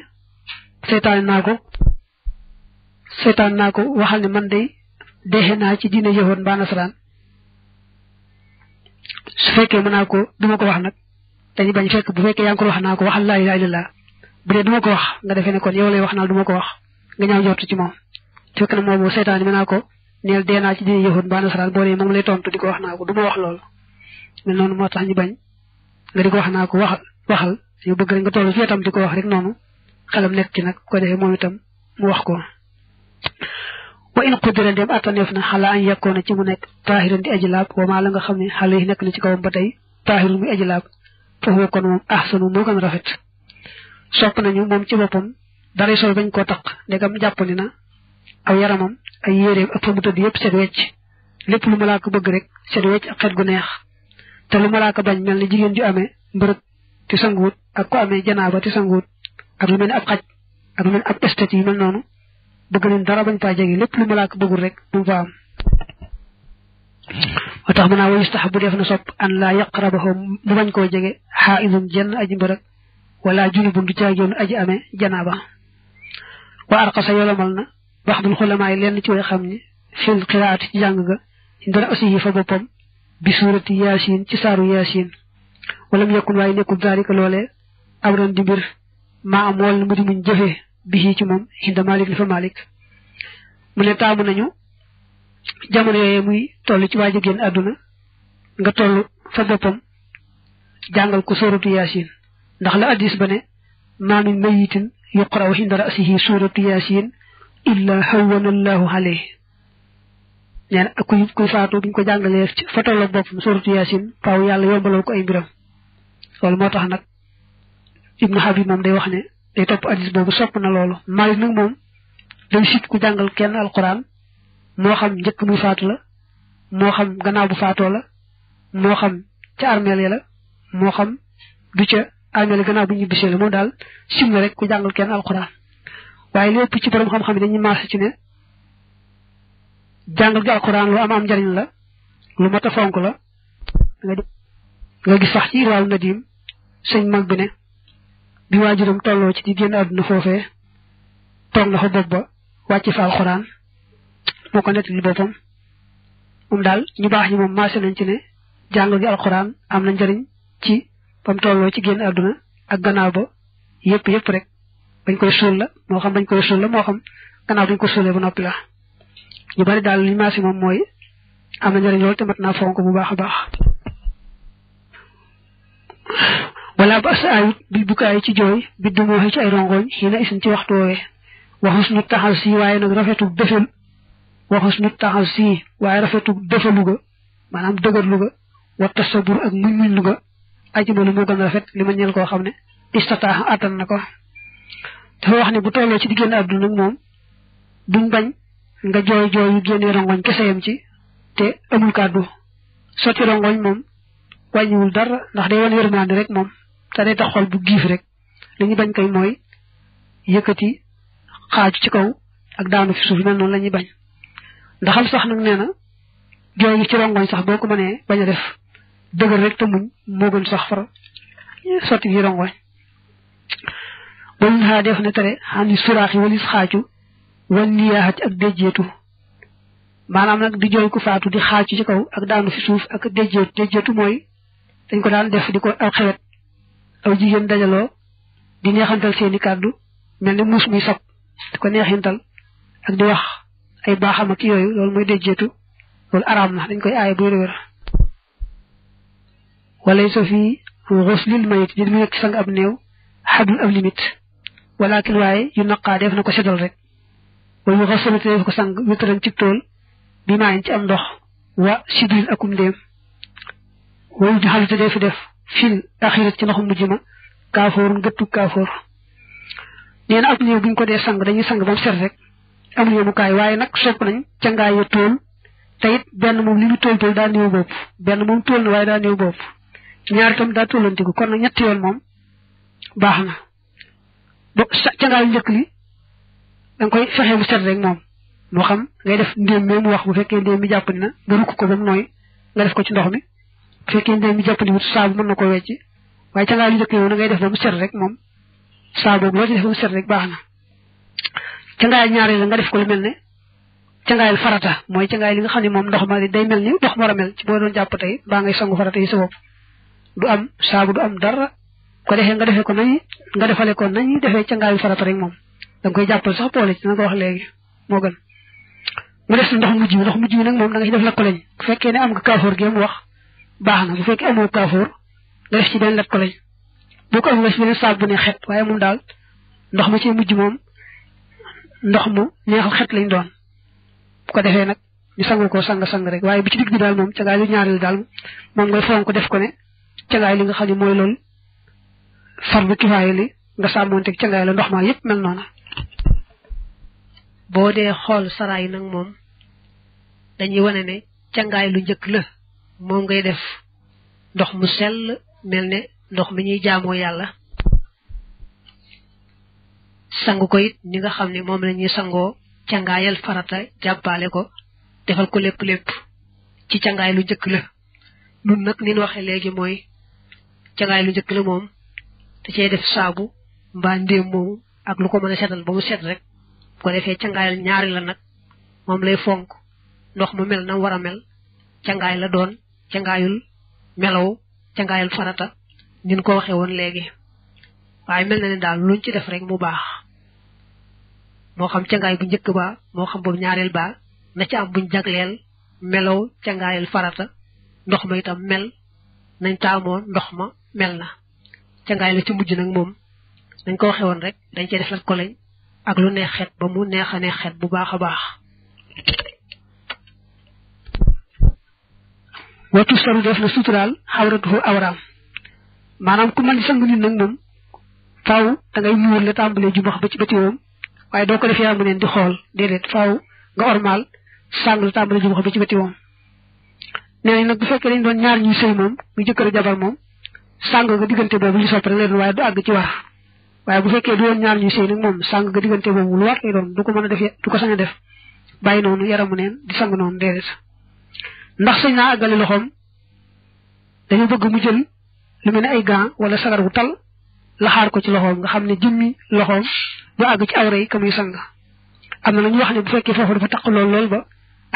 naa ko waxal ne man day deexe naa ci diine yahood mbaa nasaraan su fekkee mën naa ko duma ko wax nag dañu bañ fekk bu fekkee yaa ngi ko wax naa ko waxal laa ilaaha illallaah bu dee duma ko wax nga defee ne kon yow lay wax naa duma ko wax nga ñaaw jortu ci moom fekk na moom seytaane mën naa ko neel dee naa ci diine yahood mbaa nasaraan boo dee moom lay tontu di ko wax naa ko duma wax loolu mel noonu moo tax ñu bañ nga di ko wax naa ko waxal yow bëgg rek nga toll ci itam di ko wax rek noonu xelam nekk ci nag ko defee moom itam mu wax ko wa in qudira dem attaneef na xalaa an yekkoona ci mu nekk taahiran di aji laab wa maa la nga xam ne xale yi nekk na ci kawam ba tey taahirun muy aji laab foofu kon moom ahsanu moo gën rafet sopp nañu moom ci boppam daray sol bañ koo taq ndegam jàppandi na aw yaramam ay yéreem ak fa mu tëdd yëpp set wecc lépp lu malaaka bëgg rek set wecc ak xet gu neex te lu malaaka bañ mel ni jigéen ju amee mbërëg te sanguwut ak ko amee janaaba te sanguwut ak lu mel ni ab xaj ak lu mel ni ab estate yi mel noonu bëgg nañ dara bañ faa jege lépp lu malaaka bëggul rek bu mu fa am moo tax mën naa wa yustahabu def na sopp an laa yaqrabahu mu bañ koo jege xaaidun jenn aji mbërëg wala junubun du caajoonu aji amee janaaba wa arqasa yolomal na baxdul xulamaa yi lenn ci way xam ni fil qiraati ci jàng ga indara aussi yi fa boppam bi suurati yaasin ci saaru yaasin wala mu yekkun waaye nekkul zaalika loolee amran di mbir maa am wal mu di muñ jëfee bi ci moom hinda malik li fa malik mu ne taamu nañu jamono yooyu muy toll ci waaj a génn àdduna nga toll fa boppam jàngal ko suuratu yaasin ndax la addis ba ne maa min mayitin yuqra'u hinda ra'sihi suuratu yaasin illa hawwana allahu alayhi nee na kuy faatu buñ ko jàngalee fa tolloog boppam suuratu yaasin faaw yàlla yombalal ko ay mbiram loolu moo tax nag ibnu habib moom day wax ne day topp addis boobu sopp na loolu Maalik nag moom day sit ku jàngal kenn alquran moo xam njëkk muy faatu la moo xam gannaaw bu faatoo la moo xam ca armeel ya la moo xam du ca armeel gannaaw bu ñibbisee la moom daal sim na rek ku jàngal kenn alquran waaye lépp ci borom xam-xam yi dañuy maase ci ne jàngal gi alquran lu am njariñ la lu mat a fonk la nga gis sax ci Irwaaw Nadim sëñ mag bi ne bi waajuram tolloo ci di génn àdduna foofee toog na fa bopp ba wàcc fa alxuraan moo ko nettali boppam moom daal ñu baax ñi moom maase nañ ci ne jàngal gi alxuraan am na njariñ ci bam tolloo ci génn àdduna ak gannaaw ba yëpp rek bañ koy suul la moo xam bañ koy suul la moo xam gannaaw bañ ko suulee ba noppi la ñu bari daal li maase moom mooy am na njariñ loolu te mat naa fonk bu baax a baax wala ba sa ayut bil bukaay ci jooy bi du moo ci ay rongoñ xii na isin ci waxtu woowee waxus nu taxal si waaye nag rafetug defal waxus nu taxal si waaye rafetug defaluga maanaam dëgërluga wa tasabur ak muñ luga ajimalu moo gën a rafet li ma ñeel koo xam ne istataax attan na ko dafa wax ne bu tolloo ci diggéen àdduna nag moom duñ bañ nga jooy yu génnee rongoñ kese yam ci te amul kàddu sotti rongoñ moom wàññiwul dara ndax day wan yërmande rek moom te day tax xol bu giif rek li ñu bañ koy mooy yëkkati xaaju ci kaw ak daanu fi suuf mel noonu la ñuy bañ ndaxam sax nag nee na jooy gi ci rongoñ sax boo ko mënee bañ a def dëgër rek te muñ moo gën sax far sotti gi rongoñ ba ñu xaa def ne tere xam ni suraax yi walis xaaju wan niyaaxati ak déjjeetu maanaam nag di jooy ku faatu di xaaju ci kaw ak daanu fi suuf ak déjjeetu mooy dañ ko daan def di ko aw xewet aw jigéen dajaloo di neexantal seeni kàddu mel ni muus muy sab di ko neexintal ak di wax ay baaxam ak yooyu loolu mooy déjjeetu loolu araam na dañ koy aaye bu wér walay sa fii xuslil mayit di mu nekk sang ab néew xadul ab limite walakin waaye yu naqaa def na ko setal rek way yu xasalate def ko sang witaran ci tool bi maayin ci am ndox wa sidrin akum ndéem wayu di xalite def def fil axirat ci ndoxum mujj ma kaafoorun gëttu kaafoor nee na ab néew buñ ko dee sang dañuy sang ba mu set rek amul yemukaay waaye nag sopp nañ ca ngaay ya tool te it benn moom li mu tool daa néew bopp benn moom tool na waaye daa néew bopp ñaar itam daa tollantiku kon nag ñetti yoon moom baax na ba ca ngaay njëkk li danga koy fexe mu set rek moom moo xam ngay def ndéem mi mu wax bu fekkee ndéem mi jàppandi na nga rukk ko ba mu nooy nga def ko ci ndox mi bu fekkee ndéem mi jàppandi wut saabu mën na ko wecci waaye ca ngaay lu njëkk yow na ngay def ba mu set rek moom saabu loo ci def ba mu set rek baax na ca ngaay ñaareel la nga def ko lu mel ne ca ngaayal farata mooy ca ngaay li nga xam ne moom ndox ma day mel ni ndox war a mel ci boo doon jàpp tey baa ngay sangu farata yi sa bopp du am saabu du am dara ko defee nga defee ko nañu nga defale ko nañu defee ca ngaayu farata rek moom da nga koy jàppal sax boole ci na ko wax léegi moo gën mu des ndox mujj bi nag moom da nga ci def la ko lañ bu fekkee ne am nga kaafoor gi mu wax baax na bu fekkee amoo kaafoor nga def ci benn lat ko lañ boo ko am nga ci beneen saabu bu ne xet waaye moom daal ndox ma ci mujj moom ndox mu neexal xet lañ doon bu ko defee nag ñu sangu ko sang rek waaye bu ci digg bi daal moom ca ngaay lu ñaareel daal moom ngay fonk ko def ko ne ca ngaay li nga xam ne mooy loolu fardu kifaaya li nga sàmmoonteeg ca ngaay la ndox ma yépp mel noona boo dee xool saraay nag moom dañuy wane ne ca ngaay lu njëkk la moom ngay def ndox mu sell mel ne ndox mi ñuy jaamoo yàlla sangu ko it ñi nga xam ne moom la ñuy sangoo cangaayal farata jàppale ko defal ko lépp ci cangaay lu njëkk la nun nag ni ñu waxee léegi mooy cangaay lu njëkk la moom da cey def saabu mbaa ndéem moomu ak lu ko mën a setal ba mu set rek bu ko defee cangaayal ñaari la nag moom lay fonk ndox mu mel na war a mel cangaay la doon cangaayul melaw cangaayal farata nin ko waxee woon léegi waaye mel na ne daal luñ ci def rek mu baax moo xam cangaay bu njëkk ba moo xam boobu ñaareel ba na ci am buñ jagleel melaw cangaayal farata ndox ma itam mel nañ taamoo ndox ma mel na cangaay la ci mujj nag moom dañ ko waxee woon rek dañ cey def lat ko lañ ak lu neex xet ba mu neex a neex xet bu baax a baax watu saru def na suturaal xawratuhu awraam maanaam ku mën di sang nit nag moom faaw da ngay muur la tàmbalee jumbax ba ci bëti woom waaye doo ko def yaa mu neen di xool déedéet faaw nga ormal sang la tàmbalee jumbax ba ci bëti woom nee nañ nag bu fekkee dañ doon ñaar ñuy sëy moom mu jëkkër jabar moom sang nga diggante boobu li sopp rek leen waaye du àgg ci war waaye bu fekkee du woon ñaar ñuy sëy nag moom sang nga diggante boobu lu war lay doon du ko mën a def du ko sañ a def bàyyi noonu yaramu neen di sang noonu déedéet ndax sañ naa àggale loxoom dañu bëgg mu jël lu mel ne ay gants wala sagar wu tal la xaar ko ci loxoom nga xam ne jëmmi loxoom du àgg ci awra yi ka muy sang am na ñu wax ne bu fekkee foofu dafa taq lool ba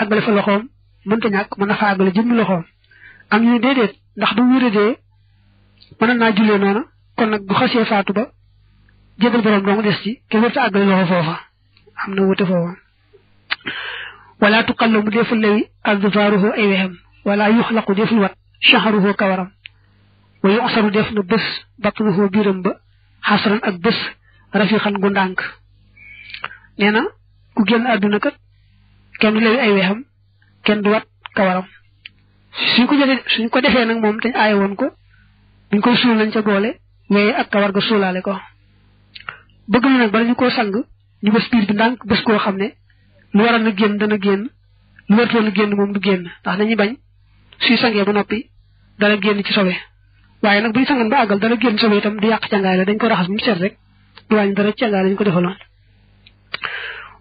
àggale fa loxoom mënta ñàkk mën na fa àggale jëmmi loxoom am ñu ne déedéet ndax bu wéradee mën naa jullee noona kon nag bu xasee faatu ba jébal borom dong des ci ke wërta àggale loxo foofa am na wute foofa wala tuqallamu deful lewi adfaaruhu ay wexem wala yuxlaqu deful wat shahruhu kawaram wa yusaru def na bés batnuhu biiram ba xasran ak bés rafiqan gu ndànk nee na ku génn àdduna kat kenn du lewi ay wexam kenn du wat kawaram suñ ko defee nag moom dañ aaye woon ko buñ koy suul nañ ca boole weye ak kawar ga suulaale ko bëgg na nag bala ñu koo sang ñu bés biir bi ndànk bés koo xam ne lu waral na génn dana génn lu wartoon na génn moom du génn ndax dañuy bañ suy sangee ba noppi dana génn ci sobe waaye nag buñ sangan ba àggal dana génn sobe itam du yàq cangaay la dañ ko raxas bu mu set rek du wàññi dara cangaay lañ ko defaloon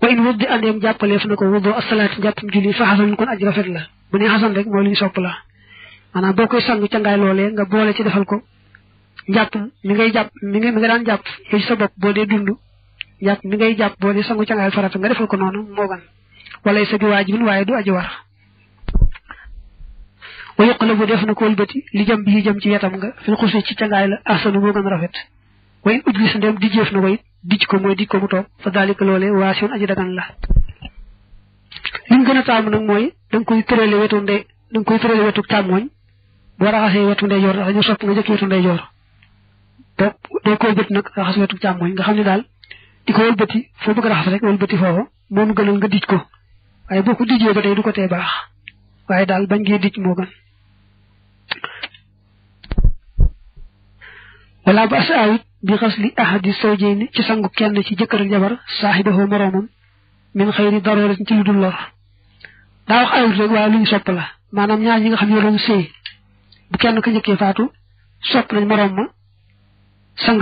wa in wuddi andeem jàppaleef na ko wuddoo asalaati njàppam julli fa xasan kon aj rafet la bu ne xasan rek mooy lu ñu sopp la maanaam boo koy sang cangaay loolee nga boole ci defal ko njàpp mi ngay jàpp mi nga daan jàpp yow ci sa bopp boo dee dund jàpp mi ngay jàpp boo dee sangu cangaay farata nga defal ko noonu moo gan wala sa bi waajibin waaye du aji war wa yuqlabu def na ko wëlbati li jëm bi jëm ci wetam nga fil xusi ci cangaay la ahsanu moo gën rafet wa in ujlis ndem di jëf na ko it dij ko mooy dij ko mu toog fa daalika loolee waasiun aji dagan la liñ gën a taamu nag mooy danga koy tërale wetu càmmooñ boo raxasee wetu ndeyjoor ndax dañu sopp nga jëkk wetu ndeyjoor doo koy bët nag raxas wetu càmmooñ nga xam ne daal di ko wëlbati foo bëgg raxas rek wëlbati foofu moom gënal nga dij ko waaye boo ko dijee ba tey du ko tee baax waaye daal bañ ngee dij moo gën wala ba sa awit bi xasli ahadi zawjayni ci sangu kenn ci jëkkër ak jabar saahibahu moroomam min xayri daruratin ci lu dul lor daa wax ayut rek waaye lu ñu sopp la maanaam ñaar ñi nga xam ne doon sëy bu kenn ka njëkkee faatu sopp nañ moroom ma sang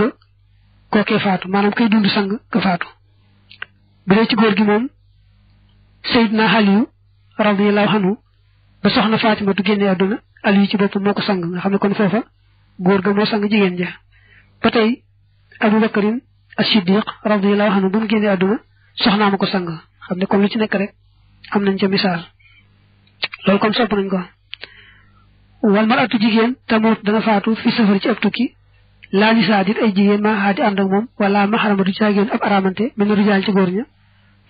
kookee faatu maanaam kay dund sang ka faatu bu dee ci góor gi moom Seydina Aliyu radiyallahu anhu ba soxna Fatima du génne àdduna Aliyu ci boppam moo ko sang nga xam ne kon foofa góor ga moo sang jigéen ja ba tey Abu Bakarin as-Siddiq radiyallahu anhu ba mu génne àdduna soxnaa ma ko sang xam ne kon lu ci nekk rek am nañ ca misaal loolu kon sopp nañ ko wal maratu jigéen tamut dana faatu fi safar ci ab tukki laa li saa dit ay jigéen maa xaadi ànd ak moom wala maxarama du caagéen ab aramante mel na rijaal ci góor ña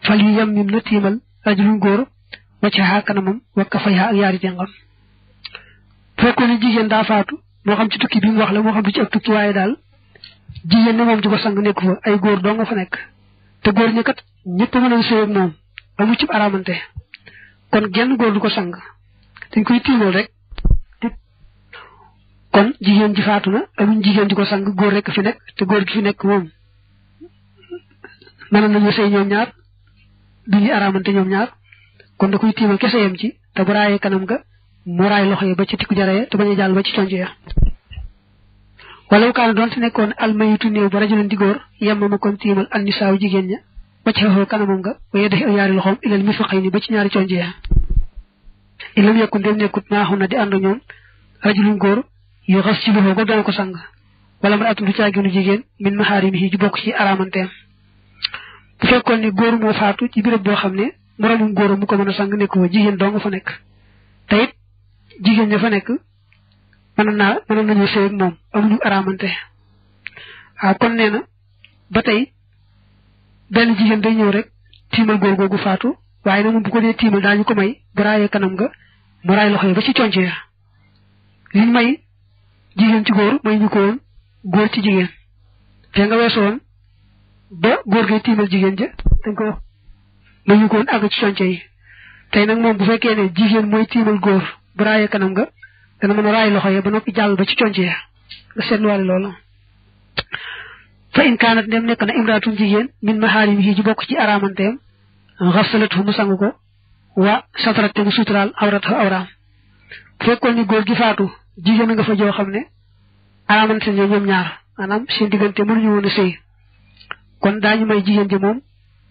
fal yu yem mim na tiimal rajulun góor wacca xaa kanamam wakka fay xaa ak yaari tengam fekkoon ne jigéen daa faatu moo xam ci tukki bi mu wax la moo xam du ci ab tukki waaye daal jigéen ne moom di ko sang nekku fa ay góor doo nga fa nekk te góor ña kat ñëpp mën a sëy ak moom amu ci aramante kon genn góor du ko sang dañ koy tiimal rek kon jigéen ji faatu na amuñ jigéen di ko sang góor rek fi nekk te góor gi fi nekk moom mënoon nañu sëy ñoom ñaar duñu aramante ñoom ñaar kon da koy tiimal kese yam ci te bu raayee kanam ga mu raay loxo yi ba ci tikku jaree te bañ a jàll ba ci conc ya wala kaana doon te nekkoon almayitu néew ba rajulan di góor yemma ma kon tiimal annisaaw jigéen ña ba ci xeexoo kanamam nga waaye def ak yaari loxoom ilal mirfaqayni ba ci ñaari conc ya ilam yekkun dem nekkut maaxu na di ànd ñoom rajulun góor yu xas ci loxo ba dana ko sang wala ma atum du caaginu jigéen min maharimihi ju bokk ci aramanteem bu fekkoon ni góor moo faatu ci béréb boo xam ne moroomum góor mu ko mën a sang nekk fa jigéen doo nga fa nekk te it jigéen ña fa nekk mënoon nañu sëy ak moom amuñu aramante waaw kon nee na ba tey benn jigéen day ñëw rek tiimal góor googu faatu waaye nag moom bu ko dee tiimal daañu ko may bu raayee kanam nga mu raay loxo yi ba ci conc ya liñ may jigéen ci góor may ñu ko woon góor ci jigéen te nga weesu woon ba góor gay tiimal jigéen ja dañ ko may ñu ko woon àgg ci conc yi tey nag moom bu fekkee ne jigéen mooy tiimal góor bu raayee kanam nga dana mën a raay loxo yi ba noppi jàll ba ci conc ya nga seetluwaale loolu fa in kaanat ndem nekk na imraatun jigéen min maharimihi ji bokk ci aramanteem xasalatu mu sang ko wa satarat te mu suturaal awratahu awraam bu fekkoon ni góor gi faatu jigéen nga fa joo xam ne aramante ne ñoom ñaar maanaam seen diggante mënuñu woon a sëy kon daañu may jigéen ji moom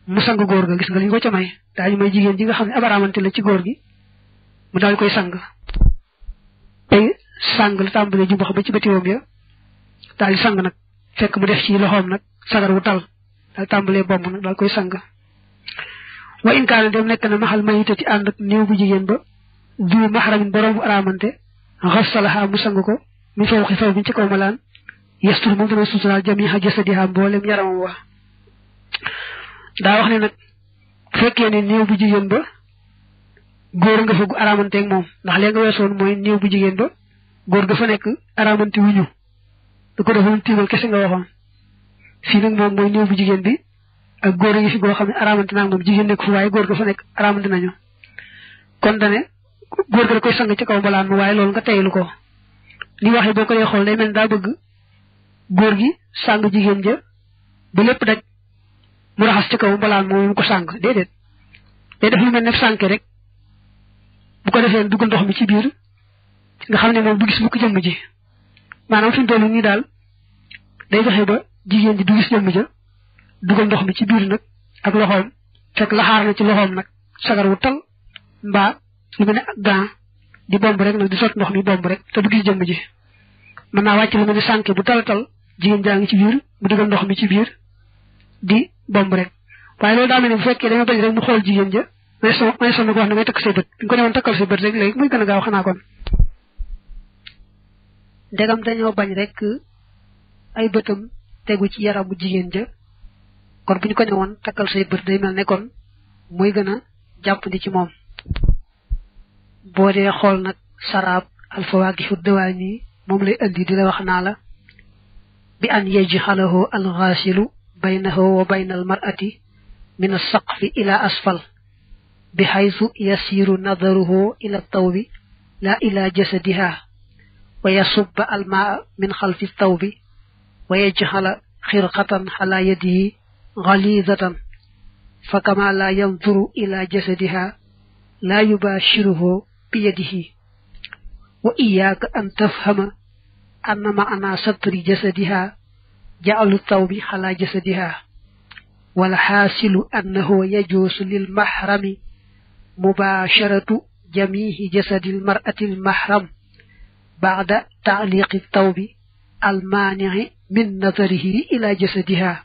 mu sang góor ga gis nga li ñu ko ca may daañu may jigéen ji nga xam ne ab aramante la ci góor gi mu daal koy sang tey sang la tàmbalee jumbax ba ci batiwoom ya daal di sang nag fekk mu def ci loxoom nag sagar wu tal daal tàmbalee bomb nag daal koy sang wa in kaana dem nekk na maxal mayitati ànd ak néew bu jigéen ba du maxaramin boroomu aramante xasalaha mu sang ko mi fawxi faw bi ci kaw malaan yestur moom dana suturaal jamiha jasadiha mboolem yaramam wa daa wax ne nag fekkee ne néew bu jigéen ba góor nga fa gu aramanteeg moom ndax lee nga weesoon mooy néew bu jigéen ba góor ga fa nekk aramante wuñu da ko defoon tiimal kese nga waxoon fii nag moom mooy néew bu jigéen bi ak góor a ngi fi goo xam ne aramante naa moom jigéen nekk fu waaye góor ga fa nekk aramante nañu kon dane góor ga da koy sang ci kaw mbalaan ma waaye loolu nga teylu ko li waxee boo ko dee xool day mel daa bëgg góor gi sang jigéen ja ba lépp daj mu raxas ci kaw mbalaan moom mu ko sang déedéet day def lu mel ne sànke rek bu ko defee dugg ndox mi ci biir nga xam ne moom du gis mukk jëmm ji maanaam fi mu toll nii daal day fexe ba jigéen ji du gis jëmm ja dugal ndox mi ci biir nag ak loxoom fekk laxaar na ci loxoom nag sagar wu tal mbaa lu mel ne ak gan di bomb rek nag di sot ndox mi bomb rek te du gis jëmm ji mën naa wàcc lu mel ne sànke bu tal jigéen jaa ngi ci biir mu dugal ndox mi ci biir di bomb rek waaye loolu daa mel ne bu fekkee dama bañ rek mu xool jigéen ja may sonn ko wax ne ngay takk say bët bi ñu ko demoon takkal say bët rek léegi muy gën a gaaw xanaa kon ndegam dañoo bañ rek ay bëtam tegu ci yaramu jigéen ja kon bu ñu ko newoon takkal say bët day mel ne kon muy gën a jàppandi ci moom boo dee xool nag saraab alfawaakihu dawaani moom lay indi di la wax naa la bi an yajxalahu alxaasilu بينه وبين المرأة من السقف إلى أسفل بحيث يسير نظره إلى الثوب لا إلى جسدها ويصب الماء من خلف الثوب ويجعل خرقة على يده غليظة فكما لا ينظر إلى جسدها لا يباشره بيده وإياك أن تفهم أن معنى ستر جسدها جعل الثوب على جسدها والحاصل أنه يجوز للمحرم مباشرة جميع جسد المرأة المحرم بعد تعليق الثوب المانع من نظره إلى جسدها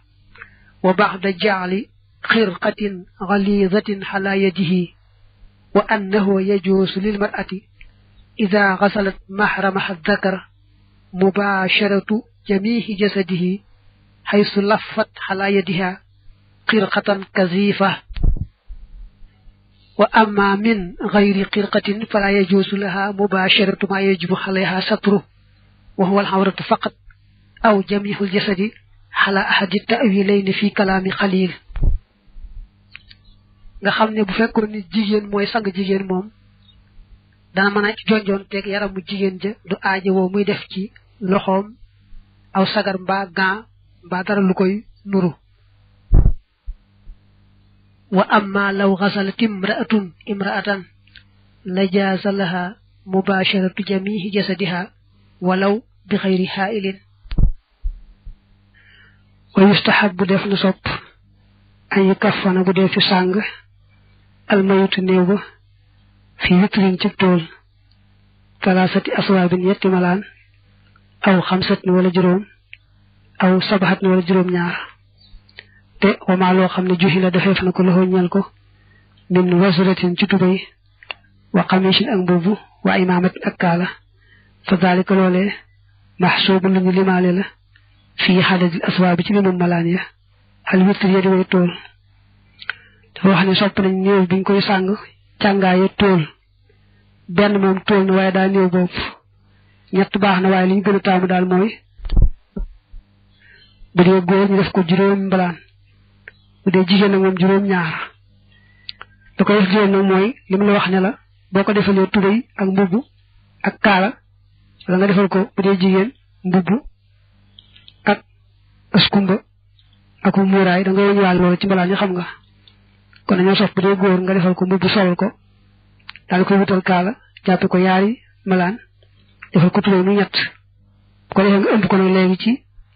وبعد جعل خرقة غليظة على يده وأنه يجوز للمرأة إذا غسلت محرمها الذكر مباشرة جميع جسده حيث لفت على يدها خرقة كثيفة وأما من غير خرقة فلا يجوز لها مباشرة ما يجب عليها ستره وهو العورة فقط أو جميع الجسد على أحد التأويلين في كلام خليل nga xamne bu fekkon ni jigen moy sang jigen mom dana mëna jonjon tek yaramu jigen ja du aaje wo muy def ci loxom aw sagar mba ga ba dara lu koy nuru wa amma law ghasalat imra'atan lajaza laha mubasharatu jami'i jasadiha walaw bi ghayri ha'ilin wa yustahabbu def na sopp ay kafana bu def ci sang almaytu neewu fi witrin ci tol talasati aswabin yetti malan aw khamsatni wala juroom aw sabahatni wala juroom ñaar te wama lo xamne juhila defef nako lo ñal ko min wasratin ci tubay wa qamishin ak bobu wa imamat ak kala fa dalika lolé mahsubun li limale la fi hadad al aswab ci min malan ya al witr yadi way tol dafa wax ne sopp nañ néew biñ koy sàng càngaaye tool benn moom tool na waaye daa néew bopp ñett baax na waaye li ñu gën a taamu daal mooy bu dee góor ñu def ko juróom mbalaan bu dee jigéen nag moom juróom ñaar da koy def juróom nag mooy li mu la wax ne la boo ko defalee tubay ak mbubb ak kaala wala nga defal ko bu dee jigéen mbubb ak askumba ak muuraay da nga wëñwaal loolu ci mbalaan ñu xam nga kon dañoo sopp bu dee góor nga defal ko mbubb solal ko daal ko wutal kaala jàppe ko yaari malaan defal ko tubay mu ñett ko defee nga ëmb ko nag léegi ci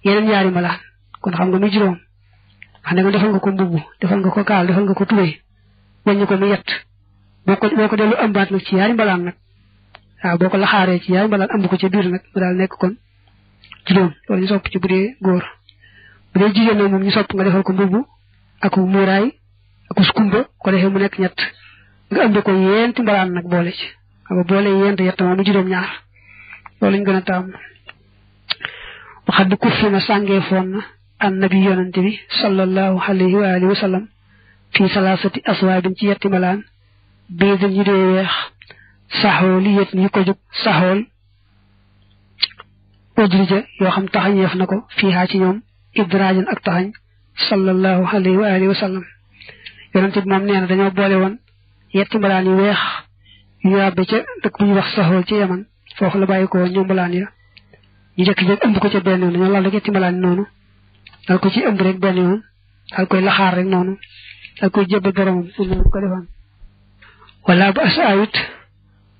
yeneen yaari malaan kon xam nga muy juróom wax ne nga defal nga ko mbubb defal nga ko kaala defal nga ko tubay wàññi ko mu yett boo ko dellu ëmbaat nag ci yaari malaan nag waaw boo ko laxaaree ci yaari malaan ëmb ko ca biir nag mu daal nekk kon juróom loolu ñu sopp ci bu dee góor bu dee jigéen nag moom ñu sopp nga defal ko mbubb ak muuraay ak skumba ko defee mu nekk ñett nga ëmb ko yent mbalaan nag boole ci nga boole yent yett mu juróom ñaar loolu ñu gën a taam waxad ku fi na sàngee foon na annabi yonante bi sallallahu alayhi wa alihi wa sallam fi salasati aswaabin ci yetti malaan bii dañ ñu dee weex saxool yi yet ñu ko jóg saxool udrija yoo xam taxañeef na ko fiihaa ci ñoom idraajan ak taxañ sallallahu alayhi wa alihi wa sallam yonante bi moom nee na dañoo boole woon yetti mbalaan yu weex yu yàbbe ca dëkk bu ñuy wax saxool ci yaman foofu la bàyyi ko ñoom mbalaan ya ñu jëkk ëmb ko ca benn yoon dañoo lal rek yetti mbalaan noonu dal ko ci ëmb rek benn yoon dal koy laxaar rek noonu dal koy jébbal boromam noonu ko defoon wala bu asaawit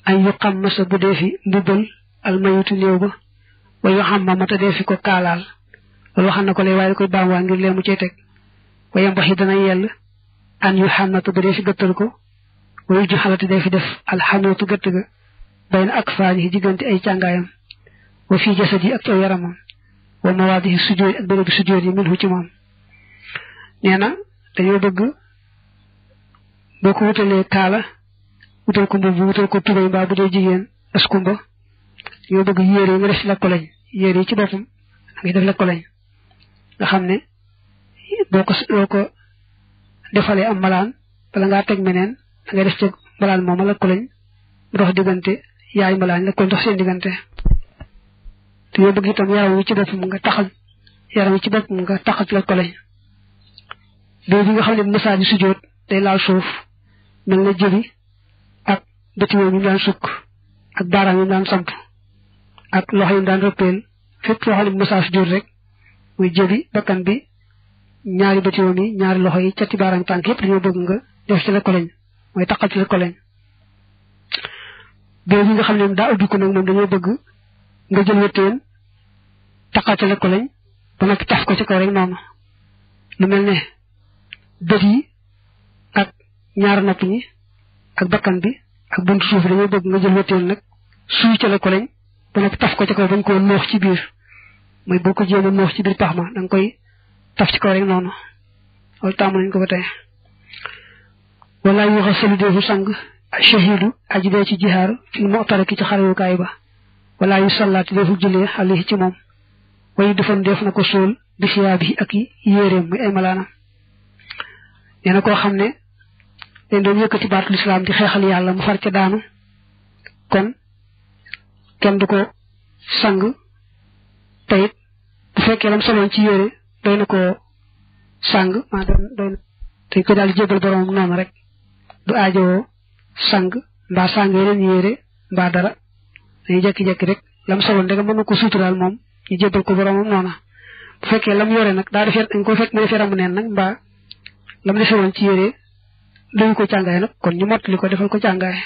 ay yu xam masa bu dee fi mbubbal almayutu néew ba wa yu xam mamata dee fi ko kaalaal loolu waxam na ko lay waaye da koy baamwaa ngir lee mu cay teg wayam baxi dana yell an yu xànnatu ba dee fi gëttal ko wayu ju xalati dee fi def alxanuutu gëtt ga bayna ak faani yi diggante ay càngaayam wa fii jasad yi ak ci yaramam wa mawaadihi sujjóot ak bérébu sujjóot yi minhu ci moom nee na dañoo bëgg boo ko wutalee kaala wutal ko mbubb wutal ko tubay mbaa bu dee jigéen askumba dañoo bëgg yére yi nga def ci lekko lañ yére yi ci boppam nga def lekko lañ nga xam ne boo ko defalee am malaan bala ngaa teg meneen da ngay def ci malaan moom lekko lañ mu dox diggante yaay malaan la ko dox seen diggante te yow bëgg itam yaram wi ci boppam nga taxal ci lekko lañ béy bi nga xam ne massa di sujjóot day laal suuf mel na jëbi ak bëti woom yi daan sukk ak baaraam yi daan samp ak loxo yi daan rëppeel fépp foo xam ne massa sujjóot rek muy jëbi bakkan bi ñaari bëti woom yi ñaari loxo yi cati baaraam tànk yëpp dañoo bëgg nga def ci la koleñ mooy taqal ci la koleñ béy bi nga xam ne daa ubbi ko nag moom dañoo bëgg nga jël wëttéen taqal ci la koleñ ba noppi taf ko ci kaw rek noonu lu mel ne bët yi ak ñaar nopp ñi ak bakkan bi ak buntu suuf dañoo bëgg nga jël wëttéen nag suy ca la koleñ ba noppi taf ko ci kaw bañ koo noox ci biir mooy boo ko jéema noox ci biir pax ma da nga koy taf ci kaw rek noonu loolu tàmm nañ ko ba tey wala yu xa salu deefu sang shahidu aji dee ci jihaar fi mu'tara ki ci xarewukaay ba wala yu sallaati deefu jullee alayhi ci moom wayu defan def na ko suul bi siyaabi ak i yéeréem muy ay malaanam nee na koo xam ne dañ doon yëkkati baatu lislaam di xeexal yàlla mu far ca daanu kon kenn du ko sang tayit bu fekkee lam soloon ci yére doy na ko sang maa doy na dañ ko daal di jébal boroomam noonu rek du aajowoo sang mbaa sang yeneen yére mbaa dara dañuy jekki-jekki rek lam soloon rek mën na ko suturaal moom ñu jébal ko boroomam noona bu fekkee lam yore nag daa defee dañ ko fekk mu defee ramu neen nag mbaa lam defe woon ci yére doyu ko càngaay nag kon ñu mottali ko defal ko càngaay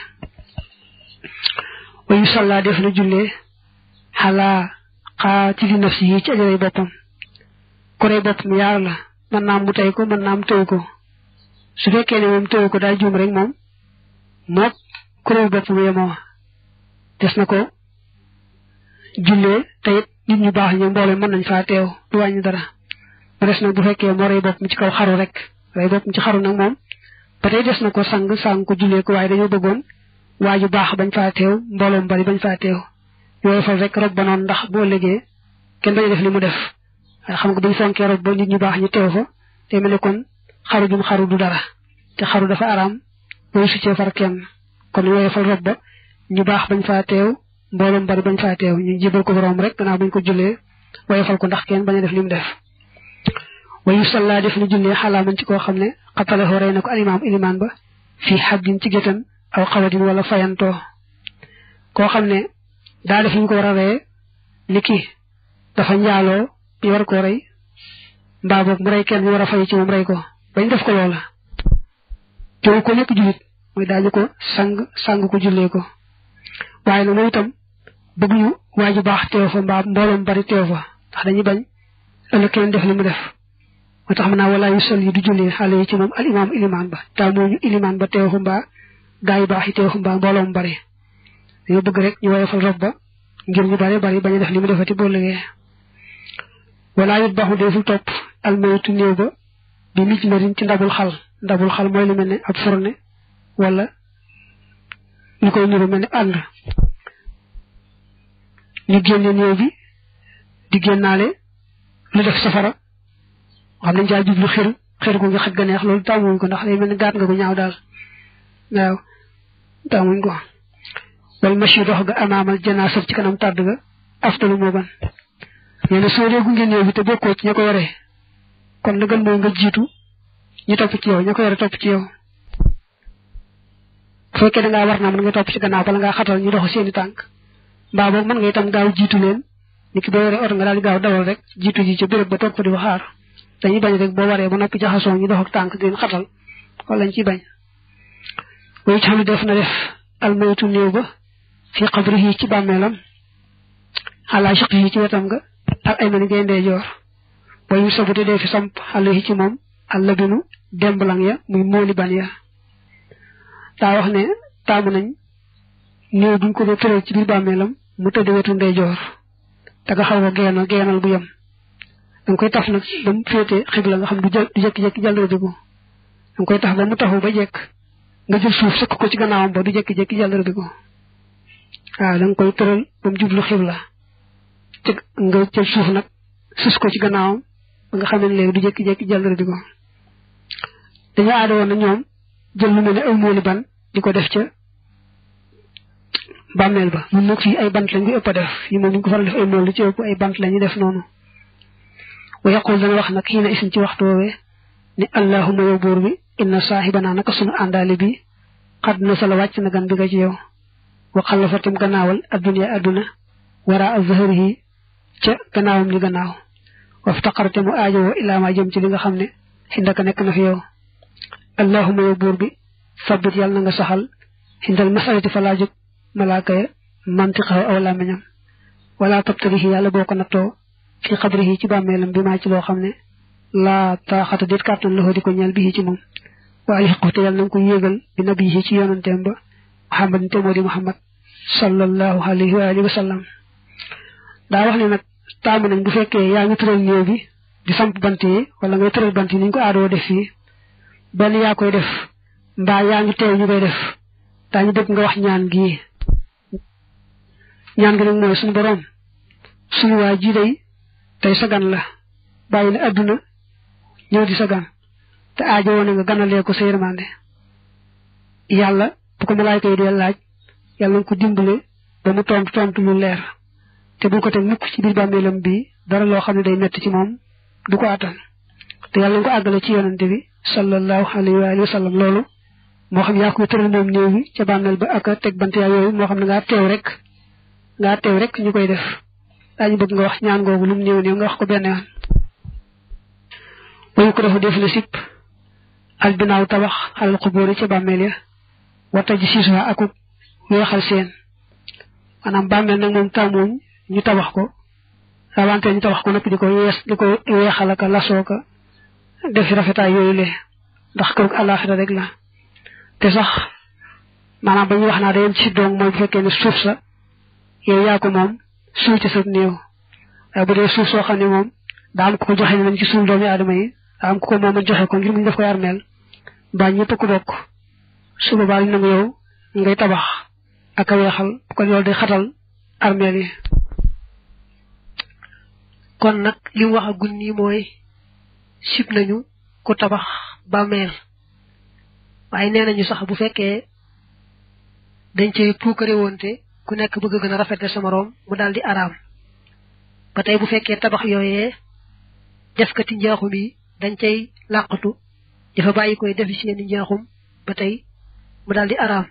wayu salla def na jullee xalaa xaatili nafsi yi ci ajaray boppam korey boppam yaar la mën naam mu tey ko mën naam tëw ko su fekkee ne moom tëw ko daa juum rek moom mook korey boppam yemoo des na ko jullee te it nit ñu baax ñu mboole mën nañ faa teew du wàññi dara ba des nag bu fekkee moo rey boppam ci kaw xaru rek rey boppam ci xaru nag moom ba tey des na ko sang ko jullee ko waaye dañoo bëggoon waaju baax bañ faa teew mbooloom bari bañ faa teew yooyu fal rek rob ba noonu ndax boo légee kenn bañ def li mu def waaye xam nga buñ fonkee rob ba nit ñu baax ñu teew fa te mel ne kon xaru jum xaru du dara te xaru dafa araam booy succee far kenn kon yooyu fal rob ba ñu baax bañ faa teew mbooloom bari bañ faa teew ñu jébal ko borom rek gannaaw bañ ko jullee waaye fal ko ndax kenn bañ a def li mu def wayu salla def na jullee xalaa man ci koo xam ne xattalahu rey na ko alimaam ilimaan ba fii xaddin ci gétan aw xawadin wala fayantoo koo xam ne daa def ñu ko war a reye ni ki dafa njaaloo ñu war koo rey mbaa boog mu rey kenn ñu war a fay ci moom rey ko bañ def ko loola teew ko nekk jullit mooy daañu ko sang ko jullee ko waaye nag moom itam bëgg ñu waaju baax teew fa mbaa mbooloom bari teew fa ndax dañuy bañ ëllëg kenn def li mu def moo tax mën naa wala yu sol yi du jullee xale yi ci moom al imaam ilimaan ba taamuñu ilimaan ba teew fa mbaa gaa yu baax yi teew fa mbaa mbooloom bari dañoo bëgg rek ñu woyofal rob ba ngir ñu bari bari bañ a def li mu defati boo lëgee wala yut baaxu deful topp almaytu néew ba bi mij marin ci ndabul xal mooy lu mel ne ab fourne wala ñu koy niru mel ne ànd ñu génne néew bi di génnaale lu def safara xam nañ caa jublu xër ko nga xet ga neex loolu tàmmuñ ko ndax day mel ne gaat nga ko ñaaw daal waaw tàmmuñ ko wal machi dox ga amaamal janaasat ci kanam tàdd ga aftalu moo gën nee na soo dee gunge néew bi te bokkoo ci ña ko yore kon la gën mooy nga jiitu ñu topp ci yow ña ko yore topp ci yow bu fekkee da ngaa war naa mën nga topp ci gannaaw bala ngaa xatal ñu dox seeni tànk mbaa boog mën nga itam gaaw jiitu leen ni ki boo yore oto nga daal di gaaw dawal rek jiitu ji ca béréb ba toog fa di fa xaar dañuy bañ rek boo waree ba noppi jaxasoo ñu dox ak tànk di leen xatal wala lañ ciy bañ way xam ne def na def almaytu néew ba fi qabrihi ci bàmmeelam ala shiqihi ci wetam nga ak ay mani ngay ndeyjoor wayu sabute dee fi samp alayhi ci moom allabinu demblang ya muy mooli ban ya daa wax ne taamu nañ néew buñ ko dee tëral ci biir bàmmeelam mu tëdd wetu ndeyjoor te nga xaw a geenal bu yem danga koy taf nag ba mu féete xibla nga xam du jekki-jekki jàllarbiku danga koy tax ba mu taxu ba jekk nga jël suuf sëkk ko ci gannaawam ba du jekki-jekki jàllarbiku waaw danga koy tëral ba mu jublu xibla ci nga jël suuf nag sus ko ci gannaawam ba nga xam ne léegi du jekki-jekki jàllarbiku dañoo aada woon na ñoom jël lu mel ne aw mooli ban di ko def ca bàmmeel ba mun nag fii ay bant lañ koy ëpp a def yi moom ñu ko faral def ay mool lu ci ëpp ay bant la ñu def noonu wa yaqul dana wax nag xii na isin ci waxtu woowee ni allahumma yow buur bi inna saahibana naka sunu àndaale bi xad na sala wàcc na gan bi nga ci yow wa xalafatim gannaawal adduna wara azharihi ca gannaawam li gannaaw waftaqarte mu aajowoo ilaa ma jëm ci li nga xam ne xindaka nekk na fi yow allahumma yow buur bi sabbit yàlla na nga saxal xindal masalati fa laajug malaaka ya mantiqahu aw làmmiñam wala tabtalihi yàlla boo ko nattoo fi xabrihi ci bàmmeelam bi maa ci loo xam ne laa taaxata déet kàttan loxo di ko ñeel bi ci moom wa alxiqu te yàlla na nga ko yéegal bi nabihi ci yonanteem ba muhammad te moo di muhammad sallallahu alayhi wa alihi wa sallam daa wax ne nag taamu nañ bu fekkee yaa ngi tëral néew bi di samp bant yi wala ngay tëral bant yi ni ñu ko aadoo def fii benn yaa koy def mbaa yaa ngi teew ñu koy def daañu bëgg nga wax ñaan gi nag mooy suñu boroom suñu waa ji day tey sa gan la bàyyi na adduna ñëw di sa gan te aajo woon nga ganalee ko sa yërmande yàlla bu ko malaayka yi dee laaj yàlla nga ko dimbale ba mu tontu lu leer te bu ko teg mukk ci biir bàmmeelam bi dara loo xam ne day metti ci moom du ko attan te yàlla nga ko àggale ci yonante bi sallallahu alayhi wa alihi wa sallam loolu moo xam yaa koy tëral moom néew bi ca bàmmeel ba ak teg bant yaa yooyu moo xam ne ngaa teew rek ñu koy def daañu bëgg nga wax ñaan googu lu mu néew nga wax ko benn yoon wayu ko defu def la sipp albinaaw tabax xalal xubóori ca bàmmeel ya wata ji siisuwa akuk weexal seen maanaam bàmmeel nag moom tàmmuñ ñu tabax ko rawante ñu tabax ko noppi di ko weexal aka lasoo ka def fi rafetaay yooyu le ndax kërug àllaaxira rek la te sax maanaam ba ñu wax naa dayem ci doom mooy bu fekkee ne suuf sa yow yaa ko moom suul ci sa néew waaye bu dee suuf soo xam ne moom daa am ko ko joxe ne nañ ci suul doomi aadama yi daa am ko ko moom a joxe ko ngir mu def koy armeel mbaa ñëpp ko bokk su boobaa li nangu yow ngay tabax ak a weexal kon loolu day xatal armeel yi kon nag li mu wax a gun nii mooy sib nañu ku tabax bàmmeel waaye nee nañu sax bu fekkee dañ cey puukare woonte ku nekk bëgg gën a rafetal sa moroom mu daal di araam ba tey bu fekkee tabax yooyee defkati njaaxum yi dañ cay làqatu dafa bàyyi koy defi seeni njaaxum ba tey mu daal di araam